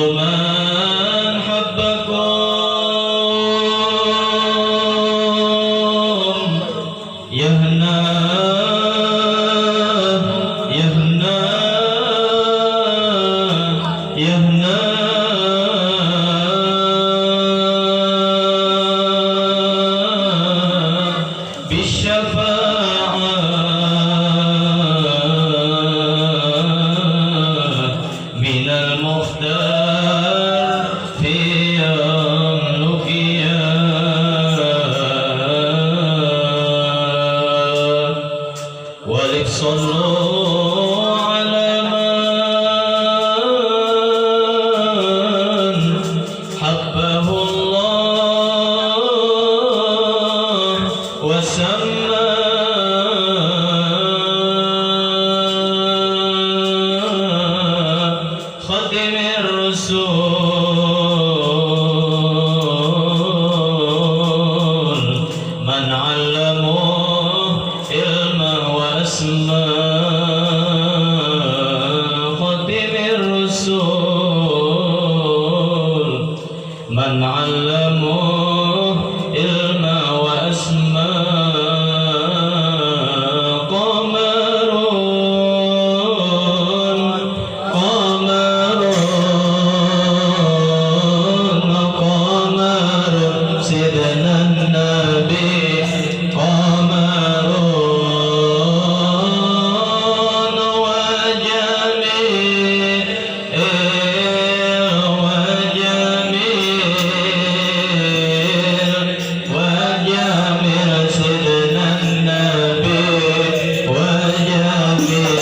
من حبكم يهنا يهنا يهنا بالشفاعة من المختار في يوم ولك صلوا على من حبه الله وسمى خاتم الرسول من علمه علما واسماء خاتم الرسول من علمه علما واسماء قمر سيدنا النبي قمر وجميل سيدنا النبي وجميل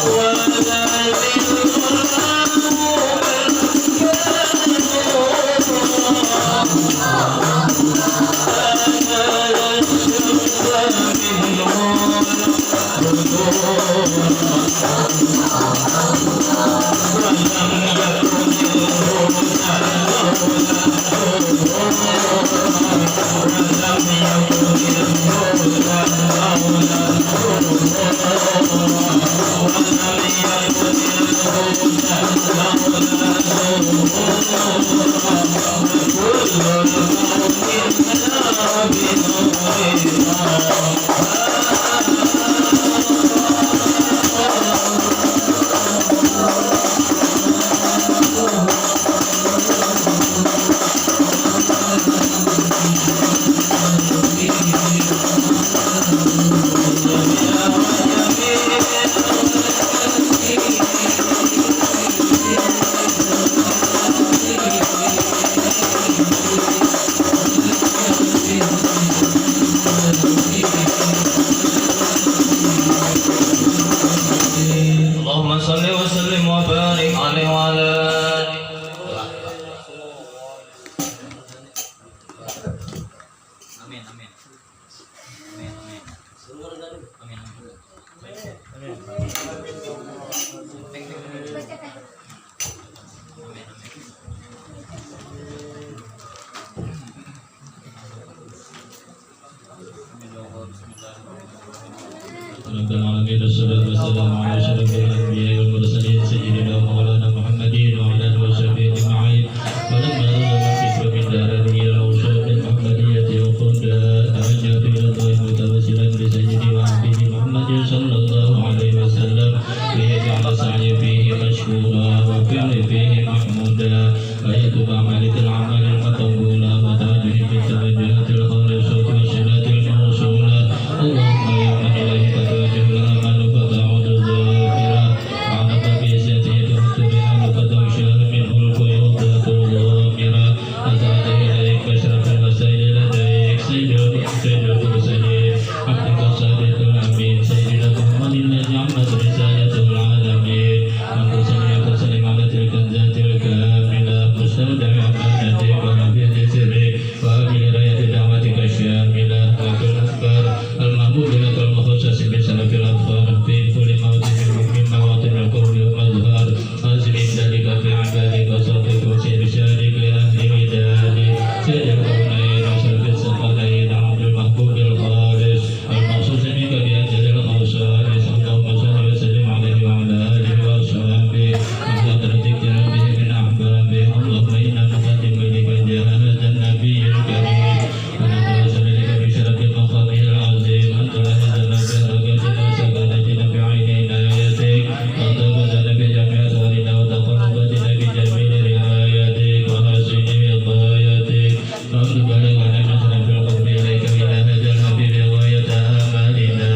ولم يكن اللهم صل وسلم وبارك عليه وعلى Amin, amin. Amin, amin. Amin, رب العالمين والصلاة والسلام على أشرف الأنبياء والمرسلين سيدنا مولانا محمد وعلى آله وصحبه أجمعين ولما نزل الفكر من دار الدنيا وشوق المحمدية وقلت أرجع إلى الله متوسلا بسيدي وعبده محمد صلى الله عليه وسلم ليجعل سعي فيه مشكورا وفعل فيه محمودا ويتوب عملك العمل المقبولا وتاجه بالتوجهات الخالصة والصلاة الموصولة اللهم يا من إليك توجه الأمل فتعود ظافرا وعنق بيسته تهت بها فتغشى منه القيود ضامرا أتعد إليك أشرف المسائل لديك سيد المرسلين عبدك الصادق الأمين سيدنا محمد الذي عمت رسالته العالمين وسلم على تلك الذات الكاملة مستودع أمانتك ونبية سرك وأمين راية دعوتك الشاملة وفي الأخبار المقبولة المخصص بسلف الأطفال في كل موطن من مواطن القول والمظهر أنزل ذلك في عبادك وصدق وسير شارك لأهل ودادك سيد الكونين وشرف الثقلين عبد المحبوب الخالص المخصوص بك بأجل الخصائص اللهم صل وسلم عليه وعلى آله وأصحابه وحضرتك ربه من أحبابه اللهم إنا نقدم إليك جاه هذا النبي الكريم ونتوسل إليك بشرف مقامه العظيم أن تلاحظنا بهرجتنا وسكنتنا بعين عنايتك وتغفر بجميع أسرارنا وتقربتنا بجميل رعايتك وحسن وقايتك وأن تبلغنا نحن في القرب إليك إلى هذا الحبيب غاية آمالنا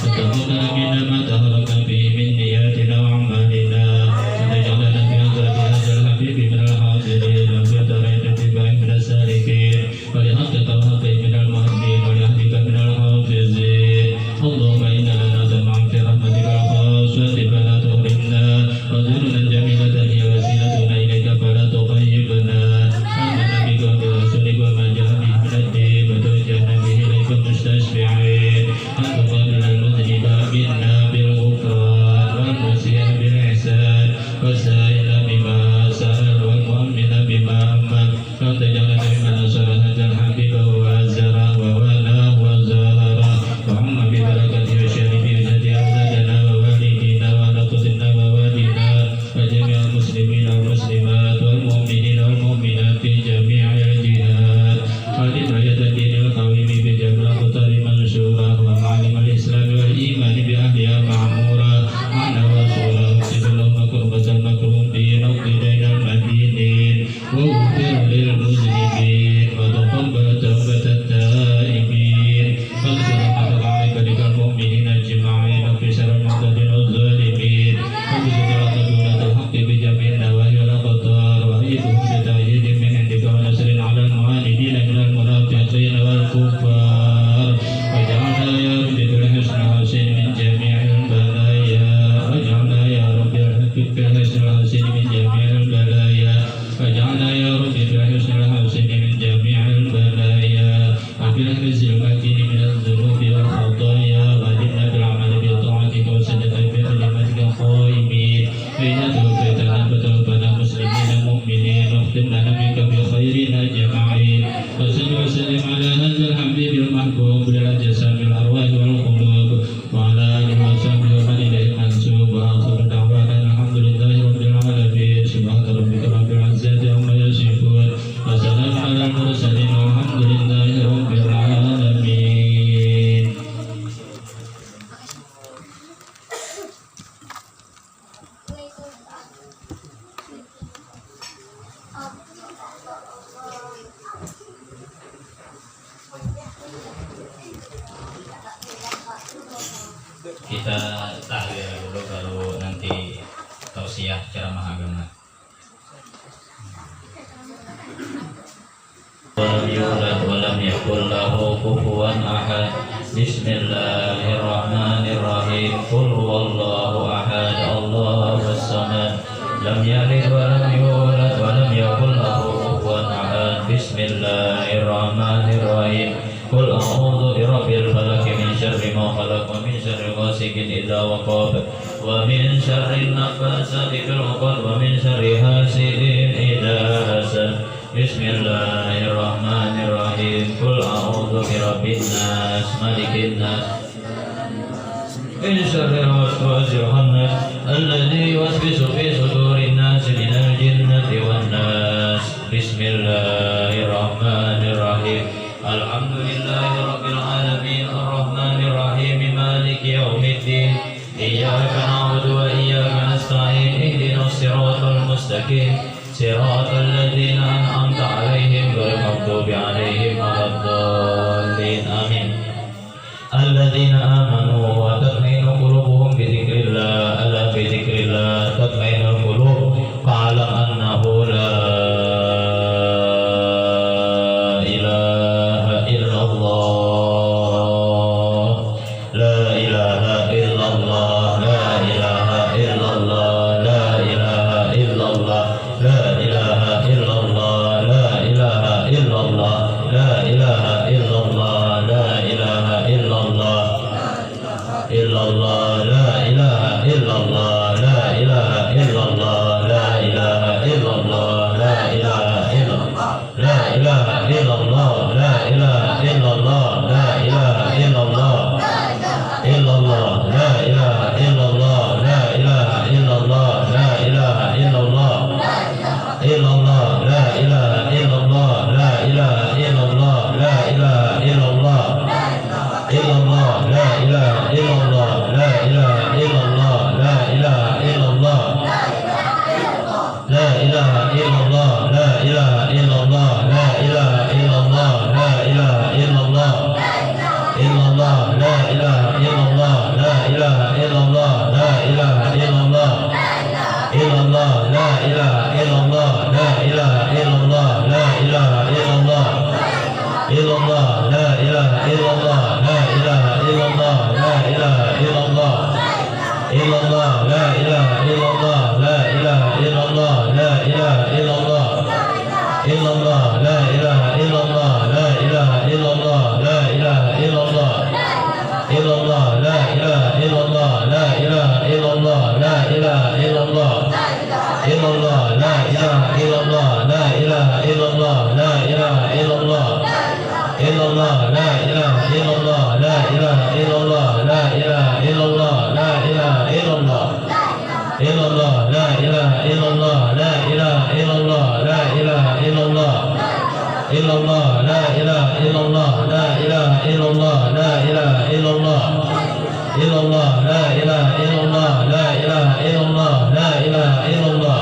وتكون منا ما تهرك فيه من نياتنا وأعمالنا وتجعلنا في حضرة هذا الحبيب من الحاضرين وفي دارين اتباع من السالكين ولحقك وحقك من المهدين ولأهلك من الحافظين اللهم إنا لنا طمعا في رحمتك الخاصة فلا تحرمنا وزورنا الجميلة هي وسيلتنا إليك فلا تخيبنا آمنا بك وبرسولك وما جاء به من الدين وتوجهنا به إليك مستشفعين أن تقابل المذنب منا بالغفران والمسيء بالإحسان والسائل بما سأل والمؤمن بما أمن وتجعلنا ممن نصر هذا الحبيب وأزره وولاه وزاره وعم ببركته وشرف وجهه أولادنا ووالدينا ونقصنا ووالدنا وجميع المسلمين والمسلمات والمؤمنين والمؤمنات في جميع الجهات خالد راية الدين القويم بجميع الأقطار منشورة ومعالم الإسلام والإيمان بأهلها معمورة معنا ورسوله اكتب اللهم كربة المكروبين واقض دين المدينين واغفر للمذنبين وتقبل توبة التائبين واغفر رحمتك عليك لك المؤمنين أجمعين في شر المعتدين والظالمين واغفر رحمة الحق بجميع النواهي والأقطار وأيدهم بتأييد من عندك ونصر على المعاندين من المنافقين والكفار واجعلنا يا رب بالحسن حسين من جميع البلايا واجعلنا يا رب بالحسن حسين من جميع البلايا واجعلنا يا رب بالحسن الحسين من جميع البلايا وبالحفظ المتين من الذنوب والخطايا وأدمنا بالعمل بطاعتك وسدد بكلمتك قائمين فإن توفيتنا فتوفنا مسلمين مؤمنين واختم لنا بك بخير أجمعين وصل وسلم على هذا الحبيب المحبوب للأجسام الأرواح والقلوب وعلى آله وصحبه ومن إليه منسوب وآخر دعوانا الحمد لله رب العالمين سبحان ربك رب العزة عما يصفون وسلام على المرسلين والحمد لله رب العالمين. kita tahlil dulu baru nanti tausiah ceramah agama. ولم يولد ولم يكن له كفوا أحد بسم الله الرحمن الرحيم قل هو الله أحد الله الصمد لم يلد ولم يولد ولم يكن له كفوا أحد بسم الله الرحمن الرحيم قل أعوذ برب الفلق من شر ما خلق ومن شر غاسق إذا وقب ومن شر النفاثات في العقد ومن شر حاسد إذا حسد بسم الله الرحمن الرحيم قل أعوذ برب الناس ملك الناس من شر الوسواس الخناس الذي يوسوس في صدور الناس من الجنة والناس بسم الله الرحمن الرحيم الحمد لله رب العالمين الرحمن الرحيم مالك يوم الدين إياك نعبد وإياك نستعين اهدنا الصراط المستقيم صراط الذين أنعمت عليهم غير المغضوب عليهم ولا الضالين آمين الذين آمنوا وتطمئن قلوبهم بذكر الله ألا بذكر الله تطمئن القلوب فاعلم أنه لا إله إلا الله لا إله إلا الله لا إله إلا الله لا إله إلا الله لا إله إلا الله لا إله إلا الله لا إله إلا الله لا إله إلا الله إلا الله لا إله إلا الله لا إله إلا الله لا إله إلا الله لا إله إلا الله لا إله إلا الله لا إله إلا الله لا إله إلا الله إلا الله لا إله إلا الله لا إله إلا الله لا إله إلا الله إلا الله لا إله إلا الله لا إله إلا الله لا إله إلا الله إلا الله لا إله إلا الله لا إله إلا الله لا إله إلا الله لا إله إلا الله لا إله إلا الله لا إله إلا الله لا إله إلا الله إلا الله لا إله إلا الله لا إله إلا الله لا إله إلا الله إلا الله لا إله إلا الله لا إله إلا الله لا إله إلا الله إلا الله لا إله إلا الله لا إله إلا الله لا إله إلا الله إلا الله لا إله إلا الله لا إله إلا الله لا إله إلا الله إلا الله لا إله إلا الله لا إله إلا الله لا إله إلا الله إلا الله لا إله إلا الله لا إله إلا الله لا إله إلا الله إلا الله لا إله إلا الله لا إله إلا الله لا إله إلا الله إلا الله لا إله إلا الله لا إله إلا الله لا إله إلا الله لا إله إلا الله إلا الله لا إله إلا الله لا إله إلا الله لا إله إلا الله إلا الله لا إله إلا الله لا إله إلا الله لا إله إلا الله إلا الله لا إله إلا الله لا إله إلا الله لا إله إلا الله إلا الله لا إله إلا الله لا إله إلا الله لا إله إلا الله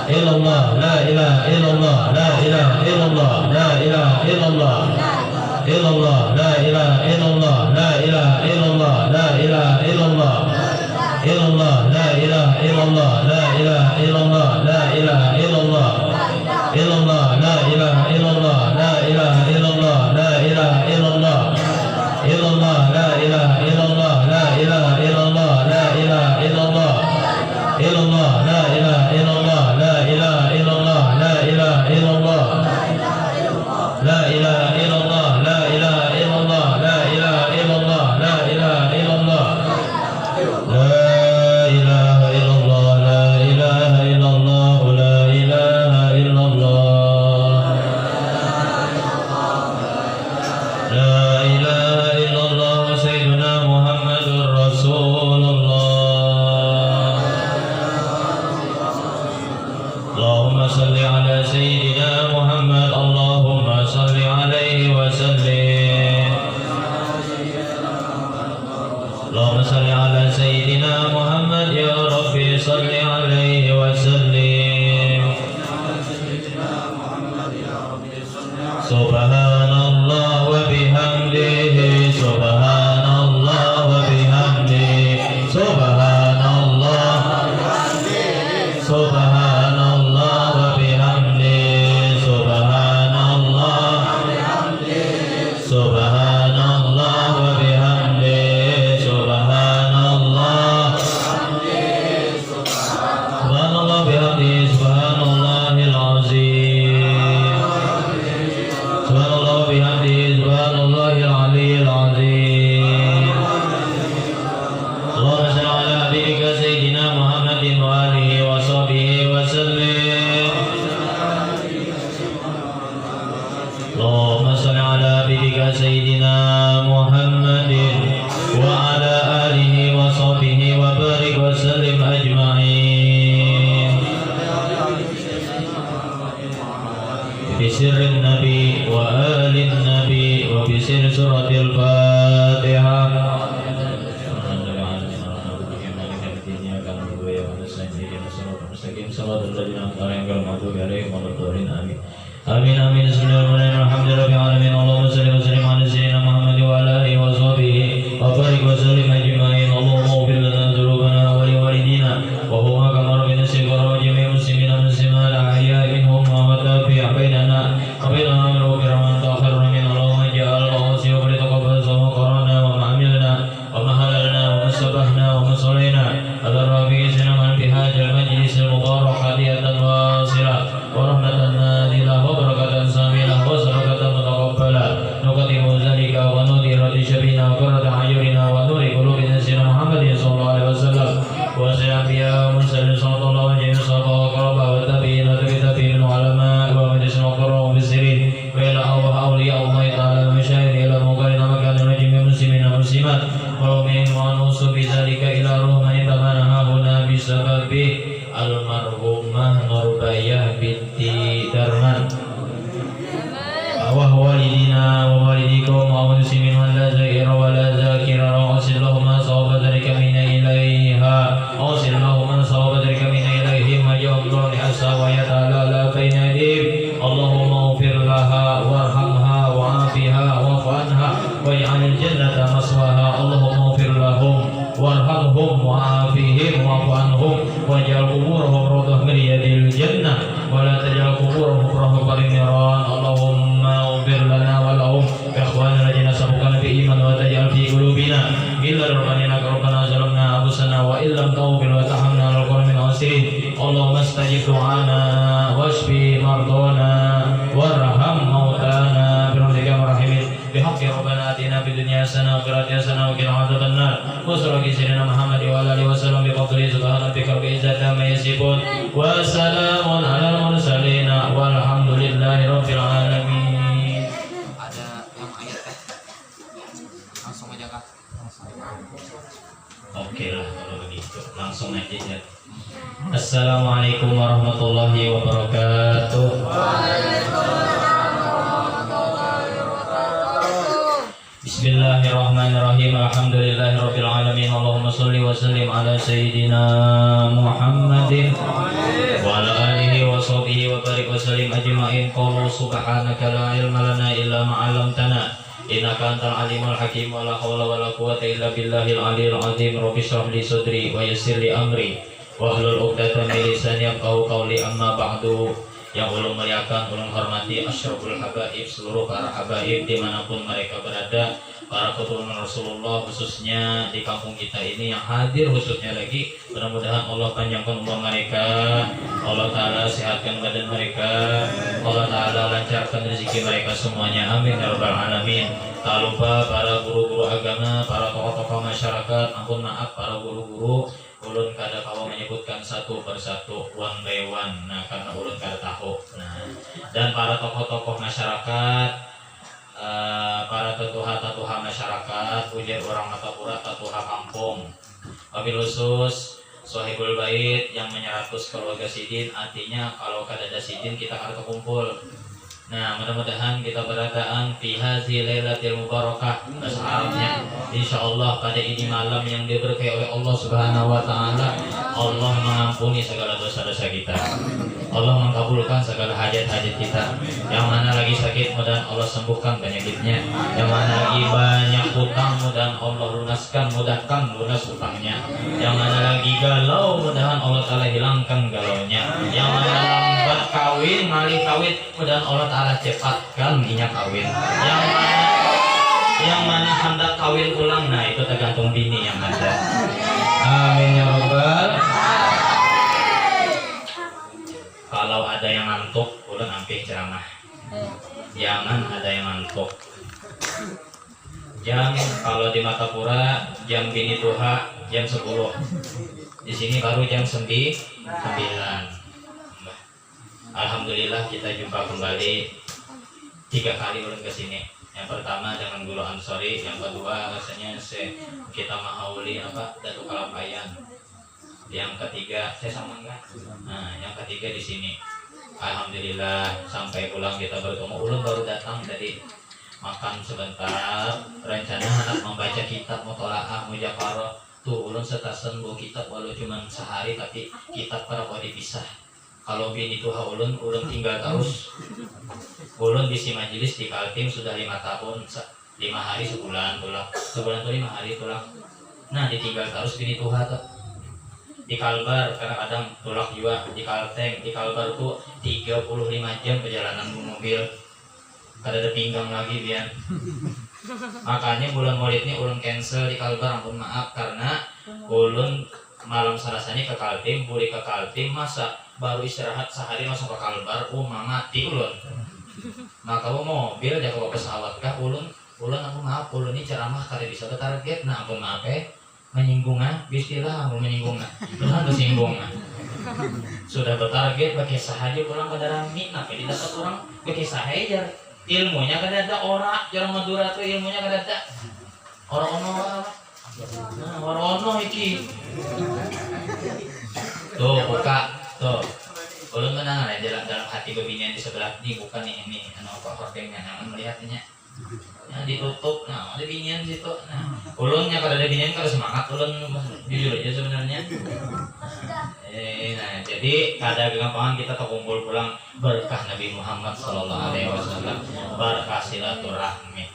إلا الله لا إله إلا الله لا إله إلا الله لا إله إلا الله إلا الله لا إله إلا الله لا إله إلا الله لا إله إلا الله إلا الله لا إله إلا الله لا إله إلا الله لا إله إلا الله إلا الله لا إله إلا الله لا إله إلا الله لا إله إلا الله إلا الله لا إله إلا الله لا إله إلا الله لا إله إلا الله لا إله إلا الله لا إله إلا الله لا إله إلا الله لا إله إلا الله لا إله إلا الله لا إله إلا الله لا إله إلا الله لا إله إلا الله سيدنا محمد رسول الله اللهم صل على سيدنا محمد اللهم صل عليه وسلم اللهم صل على سيدنا محمد يا ربي صل عليه وسلم سبحان الله وبحمده سبحان الله وبحمده العلي العظيم اللهم صل على حبيبك سيدنا محمد وآله وصحبه وسلم اللهم صل على حبيبك سيدنا محمد وعلى آله وصحبه وبارك وسلم أجمعين بسر النبي وآل النبي وبسر سورة الفاتحة آمين آمين بسم الله الرحمن الرحيم الحمد لله رب العالمين اللهم صل وسلم على سيدنا محمد وعلى آله وصحبه وبارك وسلم أجمعين اللهم اغفر لنا ذنوبنا ولوالدينا وهو كما ربنا استغفر وجميع المسلمين والمسلمات الأحياء منهم وتابع بيننا وبينهم بالغفر من تأخر من اللهم اجعل الأوصي ولتقبل صوم قرانا وما عملنا وما هللنا وما سبحنا وما صلينا على الربيع سنما بهذا المجلس المبارك هدية واصلة ورحمة نازلة وبركة ساملة وصدقة متقبلة نقدم ذلك ونذير شبينا وقرة عيوننا ونور قلوبنا سيدنا محمد صلى الله عليه وسلم وسيدنا ومرسلين صلى الله عليه وسلم وقربا والتابعين وتابعين العلماء ومجلس وقرا وبالسرين وإلى أولياء الله تعالى ومشاهد إلى موقعنا مكان رجم المسلمين والمسلمات والمؤمنين ونوصل بذلك إلى روح من تمنها هنا بسبب almarhumah Nurbayah binti Darman wa walidina wa walidikum wa muslimin wa la zaira wa la zakira wa asilahuma sawaba dhalika min ilaiha asilahuma sawaba dhalika min ilaihim wa jawabna li asa wa yata'ala la baina yadim Allahumma ufir laha warhamha wa afiha wa fa'anha wa ya'anil jannata maswaha Allahumma ufir lahum warhamhum wa afihim wa fa'anhum waj'al quburahum rawdah min riyadil jannah wa la taj'al quburahum rahban niran Allahumma ighfir lana wa lahum ikhwanana alladhina sabaquna bil iman wa taj'al fi qulubina ghillan rabbana rabbana zalamna anfusana wa illam taghfir wa tarhamna lanakunanna minal khasirin Allahumma istajib du'ana washfi mardana warham mautana bi rahmatika ya rahimin bihaqqi rabbana atina fid dunya hasanah wa fil akhirati hasanah wa qina adzabannar wa sallallahu sayyidina Muhammad wa alihi wasallam bi fadli subhana rabbika rabbil izzati amma yasifun wa salamun alal mursalin walhamdulillahi rabbil alamin. Ada yang ayat langsung aja kak. Oke lah kalau begitu langsung aja ya. Assalamualaikum warahmatullahi wabarakatuh. Bismillahirrahmanirrahim. Alhamdulillahirabbil alamin. Allahumma shalli wa sallim ala sayyidina Muhammadin wa ala alihi wa sahbihi wa barik wa sallim ajma'in. Qulu subhanaka la ilma lana illa ma 'allamtana innaka antal alimul hakim wa la haula wa la quwwata illa billahil aliyil azim. Rabbi shrah li sadri wa yassir li amri wahlul 'uqdatam min lisani yafqahu qawli amma ba'du. Yang ulun muliakan, ulun hormati asyraful habaib, seluruh para habaib dimanapun mereka berada, para keturunan Rasulullah khususnya di kampung kita ini yang hadir khususnya lagi, mudah-mudahan Allah panjangkan umur mereka, Allah Ta'ala sehatkan badan mereka, Allah Ta'ala lancarkan rezeki mereka semuanya, amin ya rabbal alamin. Tak lupa para guru-guru agama, para tokoh-tokoh masyarakat, ampun maaf para guru-guru, ulun kada kawa menyebutkan satu persatu one by one, nah karena ulun kada tahu. Nah, dan para tokoh-tokoh masyarakat, para tetuha-tetuha masyarakat, ujar orang Matapura, tetuha kampung, wabil khusus Sohibul Bait yang menyeratus keluarga sidin, artinya kalau kada ada sidin kita kada kumpul. Nah, mudah-mudahan kita berataan fi hadzi lailatul mubarakah, bahasa Arabnya. Insyaallah pada ini malam yang diberkahi oleh Allah Subhanahu wa taala, Allah mengampuni segala dosa-dosa kita. Allah mengabulkan segala hajat-hajat kita. Yang mana lagi sakit, mudah-mudahan Allah sembuhkan penyakitnya. Yang mana lagi banyak hutang, mudah-mudahan Allah lunaskan, mudahkan lunas hutangnya. Yang mana lagi galau, mudah-mudahan Allah Taala hilangkan galaunya. Yang mana lambat kawin, malih kawin, mudah-mudahan Allah Taala cepatkan minyak kawin. Yang mana hendak kawin ulang, nah itu tergantung bini yang ada. Amin ya rabbal. Kalau ada yang ngantuk, ulun ampih ceramah. Jangan ada yang ngantuk. Jam kalau di Matapura jam Bini Tuha jam 10. Di sini baru jam 9. Alhamdulillah kita jumpa kembali 3 kali ulun ke sini. Yang pertama dengan Guru Ansori, yang kedua rasanya kita mahauli Datuk Kalapayan. Yang ketiga saya sama enggak? Nah, yang ketiga di sini. Alhamdulillah sampai pulang kita bertemu. Ulun baru datang tadi makan sebentar. Rencana anak membaca kitab mutolaah mujakarah. Tuh ulun setasen bawa kitab walau cuma sehari tapi kitab para kau dipisah. Kalau Bini Tuha ulun tinggal terus. Ulun bisi majelis di Kaltim sudah 5 tahun, 5 hari sebulan tulang. Sebulan tuh 5 hari tulang. Nah ditinggal terus Bini Tuha tuh. Di Kalbar kadang-kadang tulak juga di Kalteng. Di Kalbar tuh 35 jam perjalanan mobil. Kada ada pinggang lagi biar. Makanya bulan Maulid ini ulun cancel di Kalbar, ampun maaf karena ulun malam Selasanya ke Kaltim, buri ke Kaltim masa baru istirahat sehari masuk ke Kalbar, mati ulun. Maka mobil dia ke pesawat kah ulun ampun maaf ulun ini ceramah kada bisa ke target. Nah ampun maaf menyinggung bismillah ampun menyinggung benar tersinggung sudah bertarget pakai sahaja pulang pada rami. Nah jadi dapat orang pakai sahaja ilmunya kada ada orang jarang Madura tuh ilmunya kada ada orang ono iki tuh buka tuh ulun menang dalam hati bebinian di sebelah ini bukan ini hordengnya nyaman melihatnya. Nah ditutup, nah ada binian di situ. Nah ulunnya kada ada binian kada semangat ulun jujur aja sebenarnya. Nah jadi kada gampang kita terkumpul pulang berkah Nabi Muhammad SAW, berkah silaturahmi.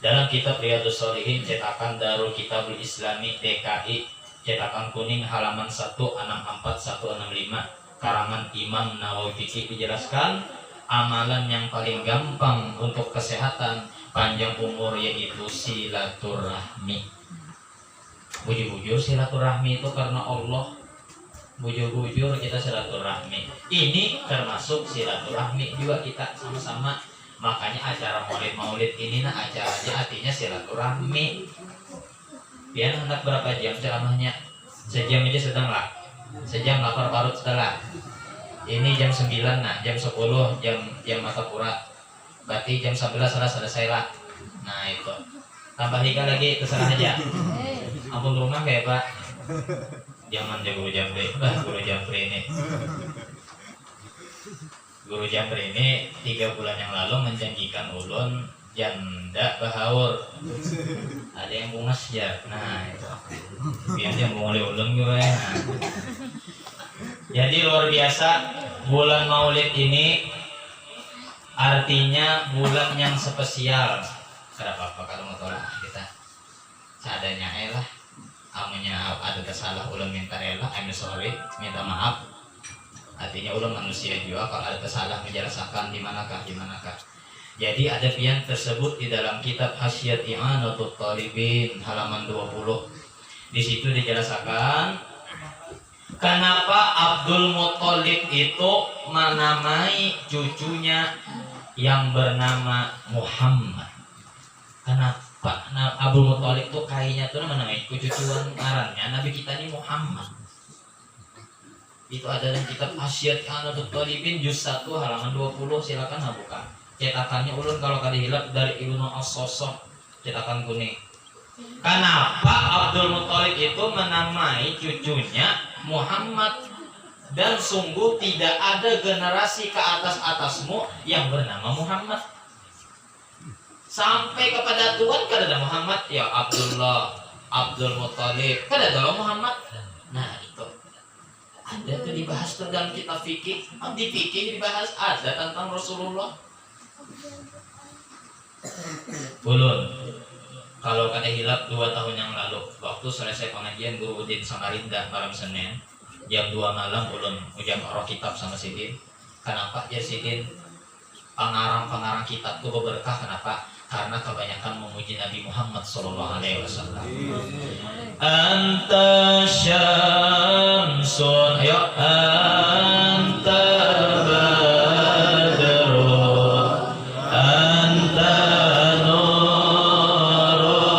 Dalam kitab Riyadhus Shalihin cetakan Darul Kitabul Islami DKI cetakan kuning halaman 164-165 karangan Imam Nawawi Fikih dijelaskan amalan yang paling gampang untuk kesehatan panjang umur yaitu silaturahmi. Bujur-bujur silaturahmi itu karena Allah. Bujur-bujur kita silaturahmi. Ini termasuk silaturahmi juga kita sama-sama. Makanya acara maulid ini acaranya artinya silaturahmi. Biar hendak berapa jam ceramahnya? Sejam aja sedang lah. Sejam lapar parut setelah. Ini jam 9 jam 10 jam Matapura. Berarti jam 11 sudah selesai lah. Nah itu. Tambah tiga lagi terserah aja. Ampun rumah kayak Pak. Jangan dia guru Jamri. Guru Jamri ini. Guru Jamri ini 3 bulan yang lalu menjanjikan ulun janda bahaur. Ada yang bungas ya. Nah itu. Biar dia mau oleh ulun gue. Nah. Jadi luar biasa bulan Maulid ini artinya bulan yang spesial. Kenapa kalau mau tolak kita seadanya lah. Amunya ada kesalah ulun minta rela, I'm sorry, minta maaf. Artinya ulun manusia juga kalau ada kesalah menjelaskan di manakah. Jadi ada pian tersebut di dalam kitab Hasyiat I'anatul Talibin halaman 20. Di situ dijelaskan kenapa Abdul Muthalib itu menamai cucunya yang bernama Muhammad. Kenapa Abdul Muthalib itu kayaknya tuh menamai cucuan ngarannya Nabi kita ini Muhammad. Itu ada dalam kitab Hasyiat I'anatul Talibin juz 1 halaman 20, silakan buka. Cetakannya ulun kalau kada hilap dari Ibnu As-Sosok, cetakan kuning. Kenapa Abdul Muthalib itu menamai cucunya Muhammad? Dan sungguh tidak ada generasi ke atasmu yang bernama Muhammad. Sampai kepada Tuhan kada ada Muhammad ya Abdullah, Abdul Muthalib, kada ada Muhammad. Nah itu ada tuh dibahas tuh dalam kitab fikih. Di fikih dibahas ada tentang Rasulullah. Ulun kalau kada hilap 2 tahun yang lalu waktu selesai pengajian Guru Udin Samarinda malam Senin jam 2 malam ulun ujang roh kitab sama Sidin. Kenapa ya Sidin? Pengarang kitab itu berberkah. Kenapa? Karena kebanyakan memuji Nabi Muhammad SAW. Anta syamsun ayo anta badrun anta nurun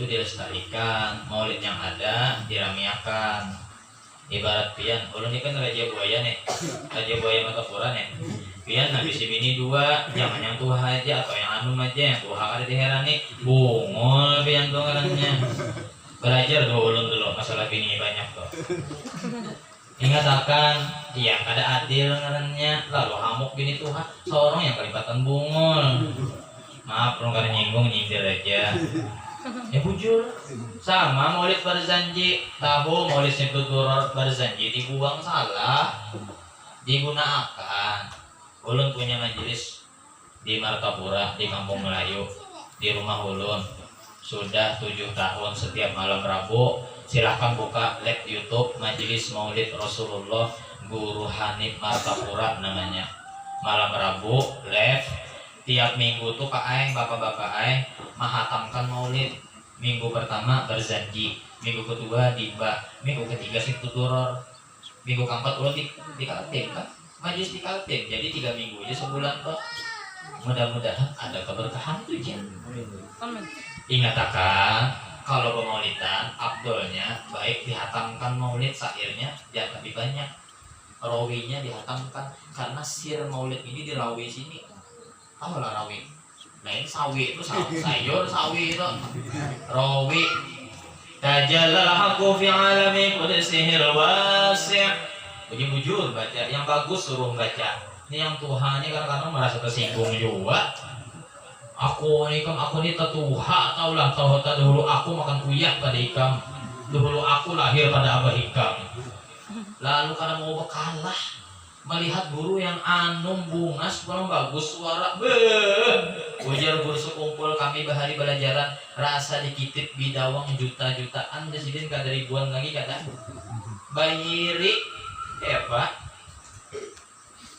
itu dilestarikan, maulid yang ada diramiakan. Ibarat pian, ulun ini kan raja buaya nih, raja buaya Martapura nih. Pian habis ini dua, jangan yang tua aja atau yang anu aja, yang tua ada diherani, bungol pian tuh ngarannya. Belajar tuh ulun dulu masalah bini banyak tuh. Ingat akan, yang ada adil ngarannya, lalu hamuk bini Tuhan, seorang yang kelipatan bungol. Maaf, belum kada nyindir aja. Ya bujur, sama maulid Barzanji, tahu maulid Syekhutur Barzanji dibuang salah, digunakan. Ulun punya majelis di Martapura, di Kampung Melayu, di rumah ulun. Sudah 7 tahun setiap malam Rabu, silahkan buka live YouTube Majelis Maulid Rasulullah Guru Hanif Martapura namanya. Malam Rabu live. Tiap minggu tuh Pak Aeng, bapak-bapak Aeng menghatamkan maulid. Minggu pertama Barzanji, minggu kedua Diba, minggu ketiga Syekhutur, minggu keempat ulang di Kaltim kan? Majelis di Kaltim. Jadi 3 minggu aja sebulan kok. Mudah-mudahan ada keberkahan itu ya. Ingat akan, kalau pemaulidan abdolnya baik dihatamkan maulid syairnya jangan lebih banyak. Rawinya dihatamkan karena sir maulid ini dirawi sini. Tahu lah rawi. Lain sawi itu sayur sawi itu. Rawi. Tajallal haqqu fi alami qudusihil wasi'. Bujur baca, yang bagus suruh baca. Ini yang Tuhan ini kadang-kadang merasa tersinggung juga. Aku ini tetuha taulah tahu dahulu aku makan kuyak pada ikam. Dahulu aku lahir pada abah ikam. Lalu karena mau bekalah melihat guru yang anum bungas kurang bagus suara ujar guru sekumpul kami bahari belajaran rasa dikitip bidawang juta-jutaan desidin kada ribuan lagi kada bayiri Pak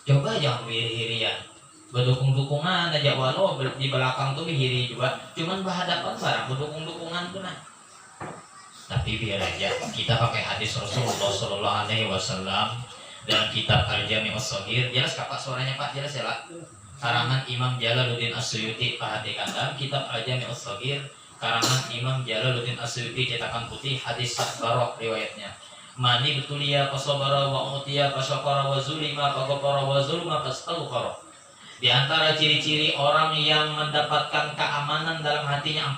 coba jangan hiri ya berdukung-dukungan aja walau di belakang tuh hiri juga cuman berhadapan barang berdukung-dukungan tuh nah tapi biar aja kita pakai hadis Rasulullah Sallallahu Alaihi Wasallam dalam kitab Al-Jami' As-Shaghir. Jelas Pak suaranya Pak, jelas ya Pak. Karangan Imam Jalaluddin As-Suyuti perhatikan dalam kitab Al-Jami' As-Shaghir karangan Imam Jalaluddin As-Suyuti cetakan putih hadis Sakbarah riwayatnya. Mani betulia pasabara wa utiya pasyakara wa zulima paghfara wa zulma fastaghfara. Di antara ciri-ciri orang yang mendapatkan keamanan dalam hatinya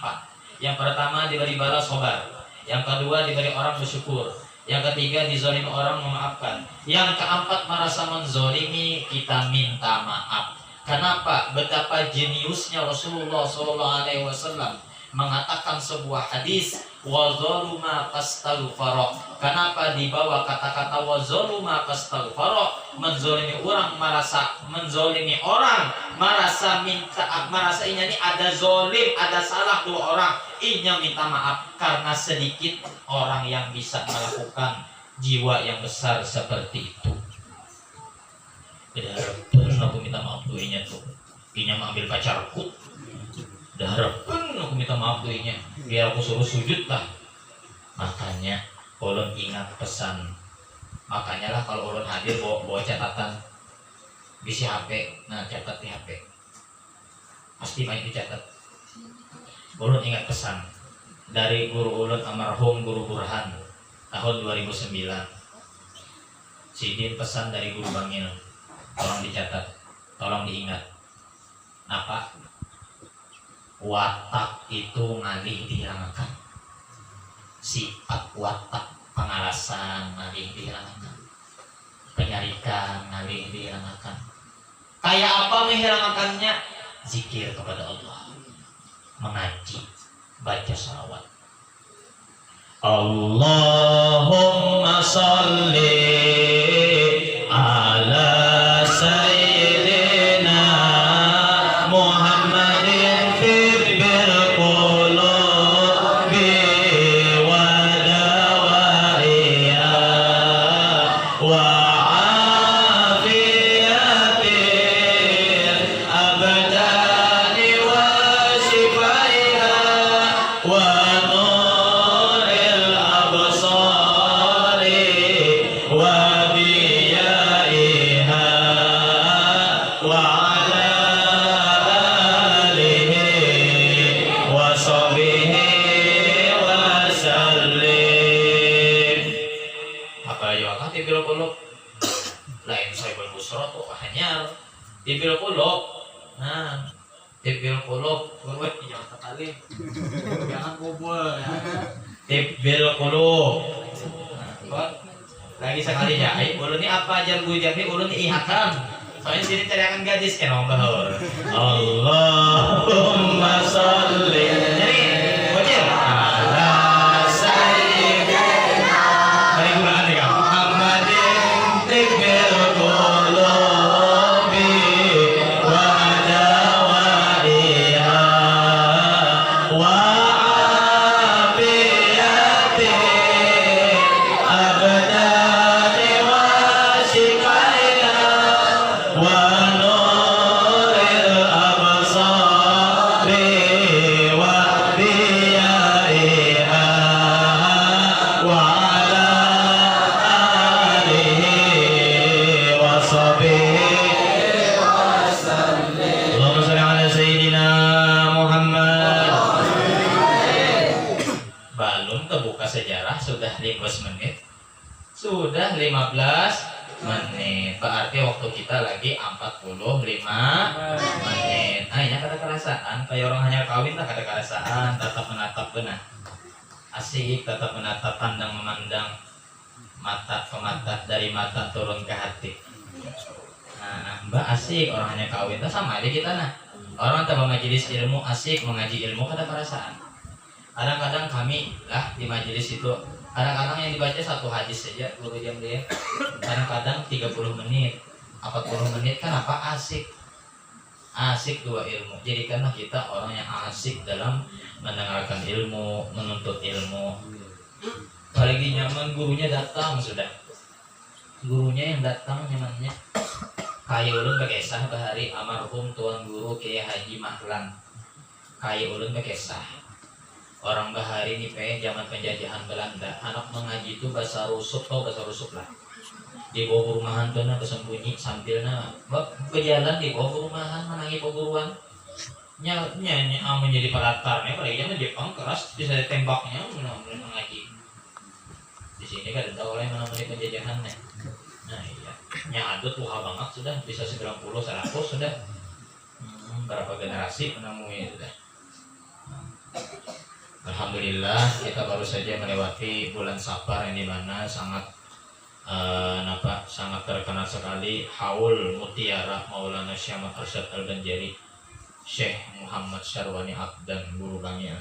4. Yang pertama diberi balas sabar. Yang kedua diberi orang bersyukur. Yang ketiga dizalimi orang memaafkan. Yang keempat merasa menzalimi kita minta maaf. Kenapa? Betapa jeniusnya Rasulullah SAW mengatakan sebuah hadis wazaluma fastaghfara. Kenapa dibawa kata-kata wazaluma fastaghfara? Menzalimi orang merasa minta merasa ini ada zalim, ada salah dua orang, inya minta maaf karena sedikit orang yang bisa melakukan jiwa yang besar seperti itu. Harapan aku minta maaf tuh inya tuh. Inya mengambil pacarku. Harapan aku minta maaf tuh inya. Biar aku suruh sujud lah. Makanya ulun ingat pesan. Makanya lah kalau ulun hadir bawa catatan isi HP, nah catat di HP. Pasti banyak dicatat. Ulun ingat pesan dari guru ulun almarhum Guru Burhan tahun 2009. Sidin pesan dari Guru Bangil, tolong dicatat, tolong diingat. Apa? Watak itu ngalih dihilangkan. Sifat watak pengalasan ngalih dihilangkan. Penyarikan ngalih dihilangkan. Kayak apa menghilangkannya? Zikir kepada Allah, mengaji, baca salawat. Allahumma salli ala sayyidina Muhammadin fil qulubi wa dawaiha wa kulub lain Saibul Busra tuh hanya tibil kulub. Nah, tibil kulub kulub jangan sekali jangan kubur ya. Tibil kulub. Nah, lagi sekali ya, ulun ini apa ajar gue jadi ulun ini ihakam. Soalnya sini teriakan gadis kenong bahur. Allahumma sholli. Jadi bocil. Ala sayyidina. Mari gunakan tiga. Muhammadin tibil qulubi wa dawaiha wa afiyati abdani wa shifaiha wa nuril absari wa diyaiha wa ala alihi wa sahbihi wa sallim. Allahumma shalli ala sayyidina Muhammad. Belum kebuka sejarah sudah 15 menit. Sudah 15 menit. Berarti waktu kita lagi 45 menit. Nah, ini kada kerasaan. Kayak orang hanya kawin tak kada kerasaan. Tetap menatap benar. Asik tetap menatap, pandang memandang, mata ke mata, dari mata turun ke hati. Nah, mbak asik orang hanya kawin. Tak sama aja kita nah. Orang tambah majelis ilmu asik mengaji ilmu kada kerasaan. Kadang-kadang kami lah di majelis itu kadang-kadang yang dibaca satu hadis saja guru jam dia. Kadang-kadang 30 menit, 40 menit kan apa asik. Asik dua ilmu. Jadikanlah kita orang yang asik dalam mendengarkan ilmu, menuntut ilmu. Apalagi nyaman gurunya datang sudah. Gurunya yang datang nyamannya. Kayak ulun bekesah bahari almarhum tuan guru Kiai Haji Mahlan. Kayak ulun bekesah. Orang bahari ini zaman penjajahan Belanda, anak mengaji itu bahasa rusuk, tau bahasa rusuk lah. Di bawah perumahan tuh bersembunyi sambilnya berjalan di bawah perumahan menangi peguruan. Nyanyi menjadi pelatarnya, apalagi zaman Jepang keras bisa ditembaknya mengaji. Di sini kan ada oleh mana-mana penjajahannya. Nah iya, nyadut tuha banget sudah bisa 90 100 sudah. Berapa generasi menemui sudah. Alhamdulillah kita baru saja melewati bulan Safar yang dimana sangat sangat terkenal sekali haul mutiara Maulana Syekh Arsyad Al-Banjari Syekh Muhammad Syarwani Abdan Guru Bangil.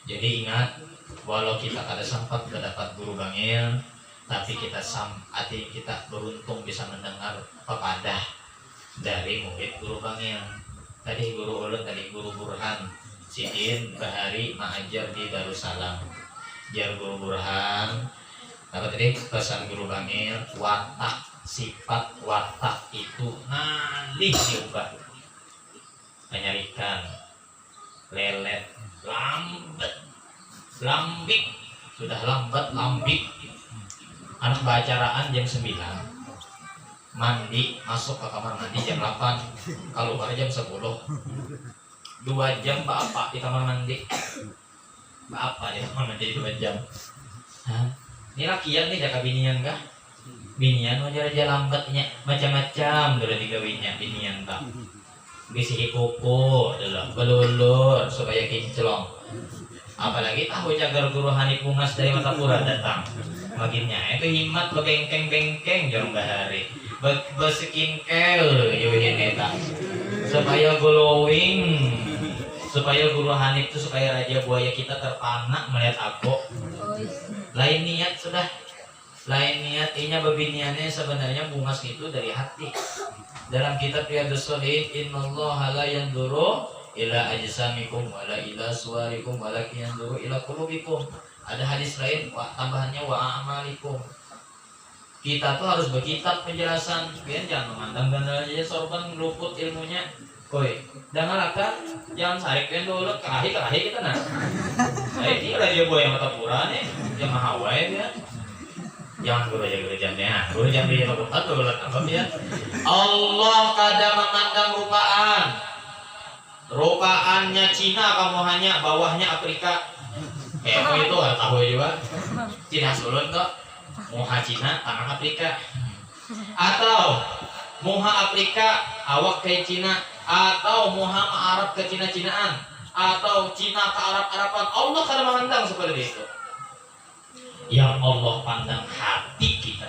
Jadi ingat, walau kita kada sempat mendapat Guru Bangil, tapi kita hati kita beruntung bisa mendengar pepadah dari murid Guru Bangil. Tadi guru ulun, tadi Guru Burhan Sidin Bahari mengajar di Darussalam. Jar Guru Burhan apa tadi pesan Guru Bangil, watak, sifat watak itu ngalih diubah, menyarikan, lelet, lambat, lambik, sudah lambat, lambik. Anak bacaraan jam 9, mandi, masuk ke kamar mandi jam 8, keluar jam 10, 2 jam apa di kamar mandi, apa di kamar mandi 2 jam. Hah? Ini lakian nih jaga binian kah? Binian wajar aja lambatnya macam-macam dulu digawinnya binian tak. Bisi kuku dulu belulur supaya kinclong. Apalagi tahu jagar guru Hanif Bungas dari Matapura datang. Makinnya itu himat begengkeng-bengkeng jarang bahari. Beskincare yuhin eta. Supaya glowing. Supaya guru Hanif itu supaya raja buaya kita terpana melihat aku. Lain niat sudah, lain niat inya babiniannya sebenarnya Bungas itu dari hati. Dalam kitab Riyadhus Shalihin, innallaha la yanzuru ila ajsamikum wala ila suwarikum walakin yanzuru ila qulubikum. Ada hadis lain tambahannya wa a'malikum. Kita tuh harus berkitab penjelasan, biar jangan memandang ganda aja sorban luput ilmunya. Koi, jangan akan jangan sarik kan dulu kerahi kita nah. Nah ini raja buaya Matapura nih, yang mahawai dia. Jangan guru jamnya, guru jam dia bapak tuh apa dia? Allah kadang memandang rupaan, rupaannya Cina kamu hanya bawahnya Afrika. Kayak itu tahu juga. Cina sulun kok. Moha Cina tanah Afrika, atau moha Afrika awak ke Cina, atau moha Arab ke Cina-Cinaan, atau Cina ke Arab-Araban. Allah kada memandang seperti itu. Yang Allah pandang hati kita.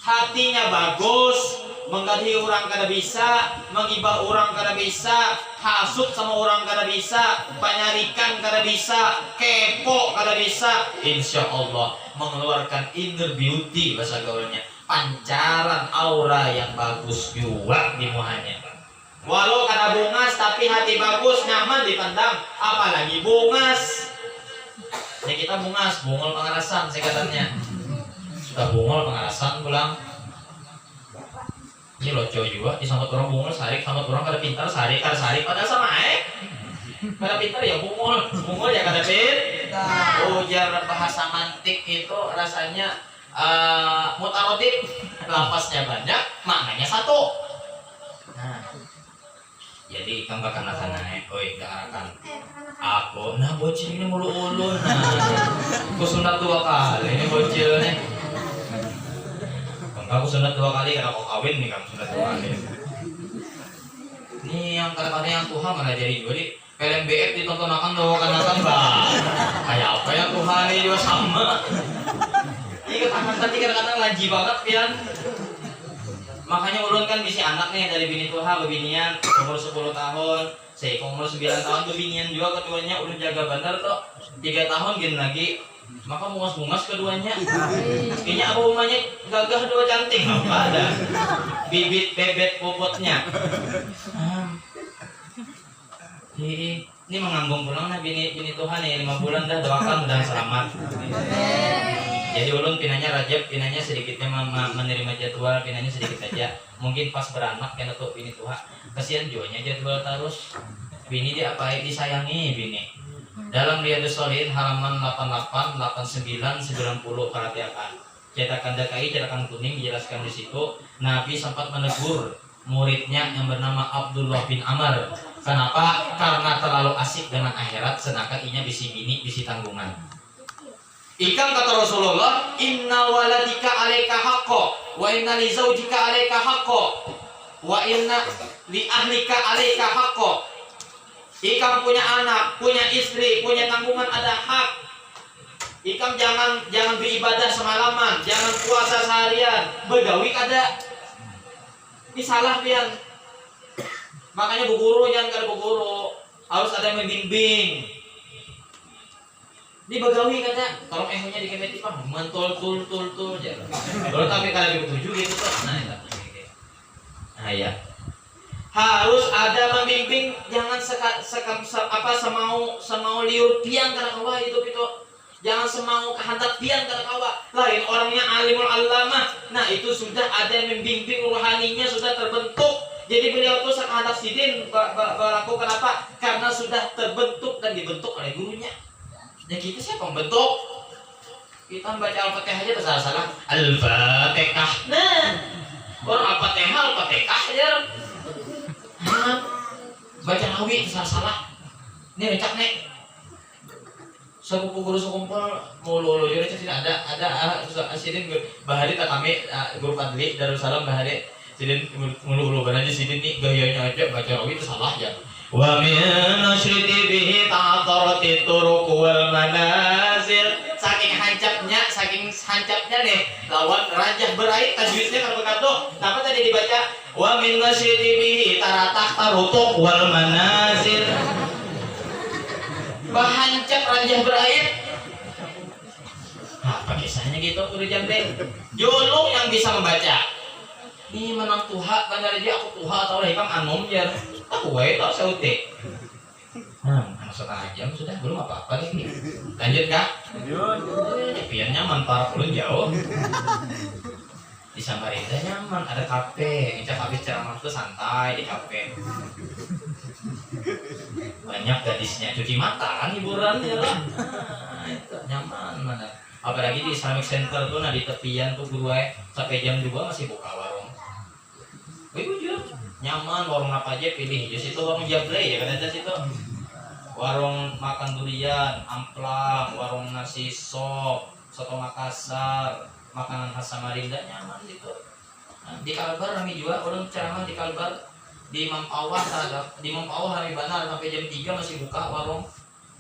Hatinya bagus, menggadhi orang kada bisa, menggibah orang kada bisa, hasut sama orang kada bisa, penyarikan kada bisa, kepo kada bisa. Insya Allah mengeluarkan inner beauty bahasa gaulnya, pancaran aura yang bagus juga di muhanya. Walau kada bungas tapi hati bagus, nyaman dipandang, apalagi bungas. Ya kita bungas, bungol pengarasan singkatannya. Sudah bungol pengarasan pulang. Ini loco juga, disambut orang bungol sari, sambut orang kada pintar sari, kada sari, padahal sama kada pintar ya bungol, bungol ya kada pintar. Ujar bahasa mantik itu rasanya mutarotif, lapasnya banyak, maknanya satu. Nah, jadi kang bakal naik, oi garakan. Aku, nah bocil ini mulu-ulu, aku sunat 2 kali ini bocil nih. Aku sunat 2 kali karena aku kawin nih, kamu sunat 2 kali. Ini yang kadang-kadang yang Tuhan mana jadi juga di film BF ditonton akan bah. Kayak apa ya Tuhan ini juga sama. Ini kadang-kadang laji banget pian. Makanya ulun kan bisi anak nih dari bini Tuhan bebinian umur 10 tahun. Saya umur 9 tahun bebinian juga keduanya udah jaga bandar tuh 3 tahun gini lagi. Maka bungas-bungas keduanya. Kayaknya apa umumnya gagah 2 cantik apa ada. Bibit bebet puputnya. Ini mengambung pulang nah bini Tuhan nih 5 bulan dah, doakan mudah selamat. Jadi ulun pinanya Rajab, pinanya sedikitnya menerima jadwal, pinanya sedikit aja. Mungkin pas beranak kan tuh bini Tuhan. Kasihan juanya jadwal terus. Bini dia apa disayangi bini. Dalam Riyadhus Shalihin halaman 88, 89, 90 perhatikan. Cetakan DKI, cetakan kuning dijelaskan di situ. Nabi sempat menegur muridnya yang bernama Abdullah bin Amr. Kenapa? Karena terlalu asik dengan akhirat, sedangkan inya bisi bini, bisi tanggungan. Ikan kata Rasulullah, inna waladika alaika haqqo, wa inna li zaujika alaika haqqo, wa inna li ahlika alaika haqqo. Ikam punya anak, punya istri, punya tanggungan, ada hak. Ikam jangan beribadah semalaman, jangan puasa seharian, begawi kada. Ini salah pian. Makanya bu guru jangan kada bu guru, harus ada yang membimbing. Ini begawi kada, tolong ehonya dikemeti pang, mantul tul jangan. Kalau tapi kada begitu gitu tuh, nah ya. Harus ada membimbing, jangan semau liur pian kana kawa hidup itu. Jangan semau kehendak pian kana kawa. Lain orangnya alimul allamah. Nah, itu sudah ada yang membimbing, rohaninya sudah terbentuk. Jadi beliau tuh sekehendak sidin berlaku kenapa? Karena sudah terbentuk dan dibentuk oleh gurunya. Ya kita siapa membentuk? Kita membaca Al-Fatihah aja salah-salah. Al-Fatihah. Nah, orang Al-Fatihah aja. Baca rawi salah. Ini rencak nek. Sepupu guru sekumpul mulu jadi tidak ada sidin bahari tak kami guru Fadli Darussalam bahari sidin mulu aja sidin nih gayanya aja baca rawi itu salah ya. Wa min asyriti bihi ta'atharati turuq wal manazil. Saking hancapnya nih lawan rajah berait tajwidnya kalau begitu. Apa tadi dibaca? Wa min asyriti bihi taratak tarutuq wal manazil. Bahancap rajah berait. Apa kisahnya gitu udah jam deh. Julung yang bisa membaca. Ini menang tuha kan dari dia aku tuha atau hikam anum ya. Aku wae tau sautik. Anak setengah jam sudah belum apa-apa nih. Lanjut kak? Lanjut. Pian nyaman para ulun jauh. Di Samarinda nyaman, ada kafe. Kita habis ceramah tuh santai di kafe. Banyak gadisnya cuci mata kan hiburan ya lah. Itu nyaman mana. Apalagi di Islamic Center tuh, nah di tepian tuh guru sampai jam 2 masih buka warung. Jujur nyaman, warung apa aja pilih. Di situ warung jable ya kan ada situ. Warung makan durian, amplang, warung nasi sop, soto Makassar, makanan khas Samarinda nyaman gitu. Nah, di Kalbar rame juga orang ceramah di Kalbar, di Mampawah ada, di Mampawah rame banget sampai jam 3 masih buka warung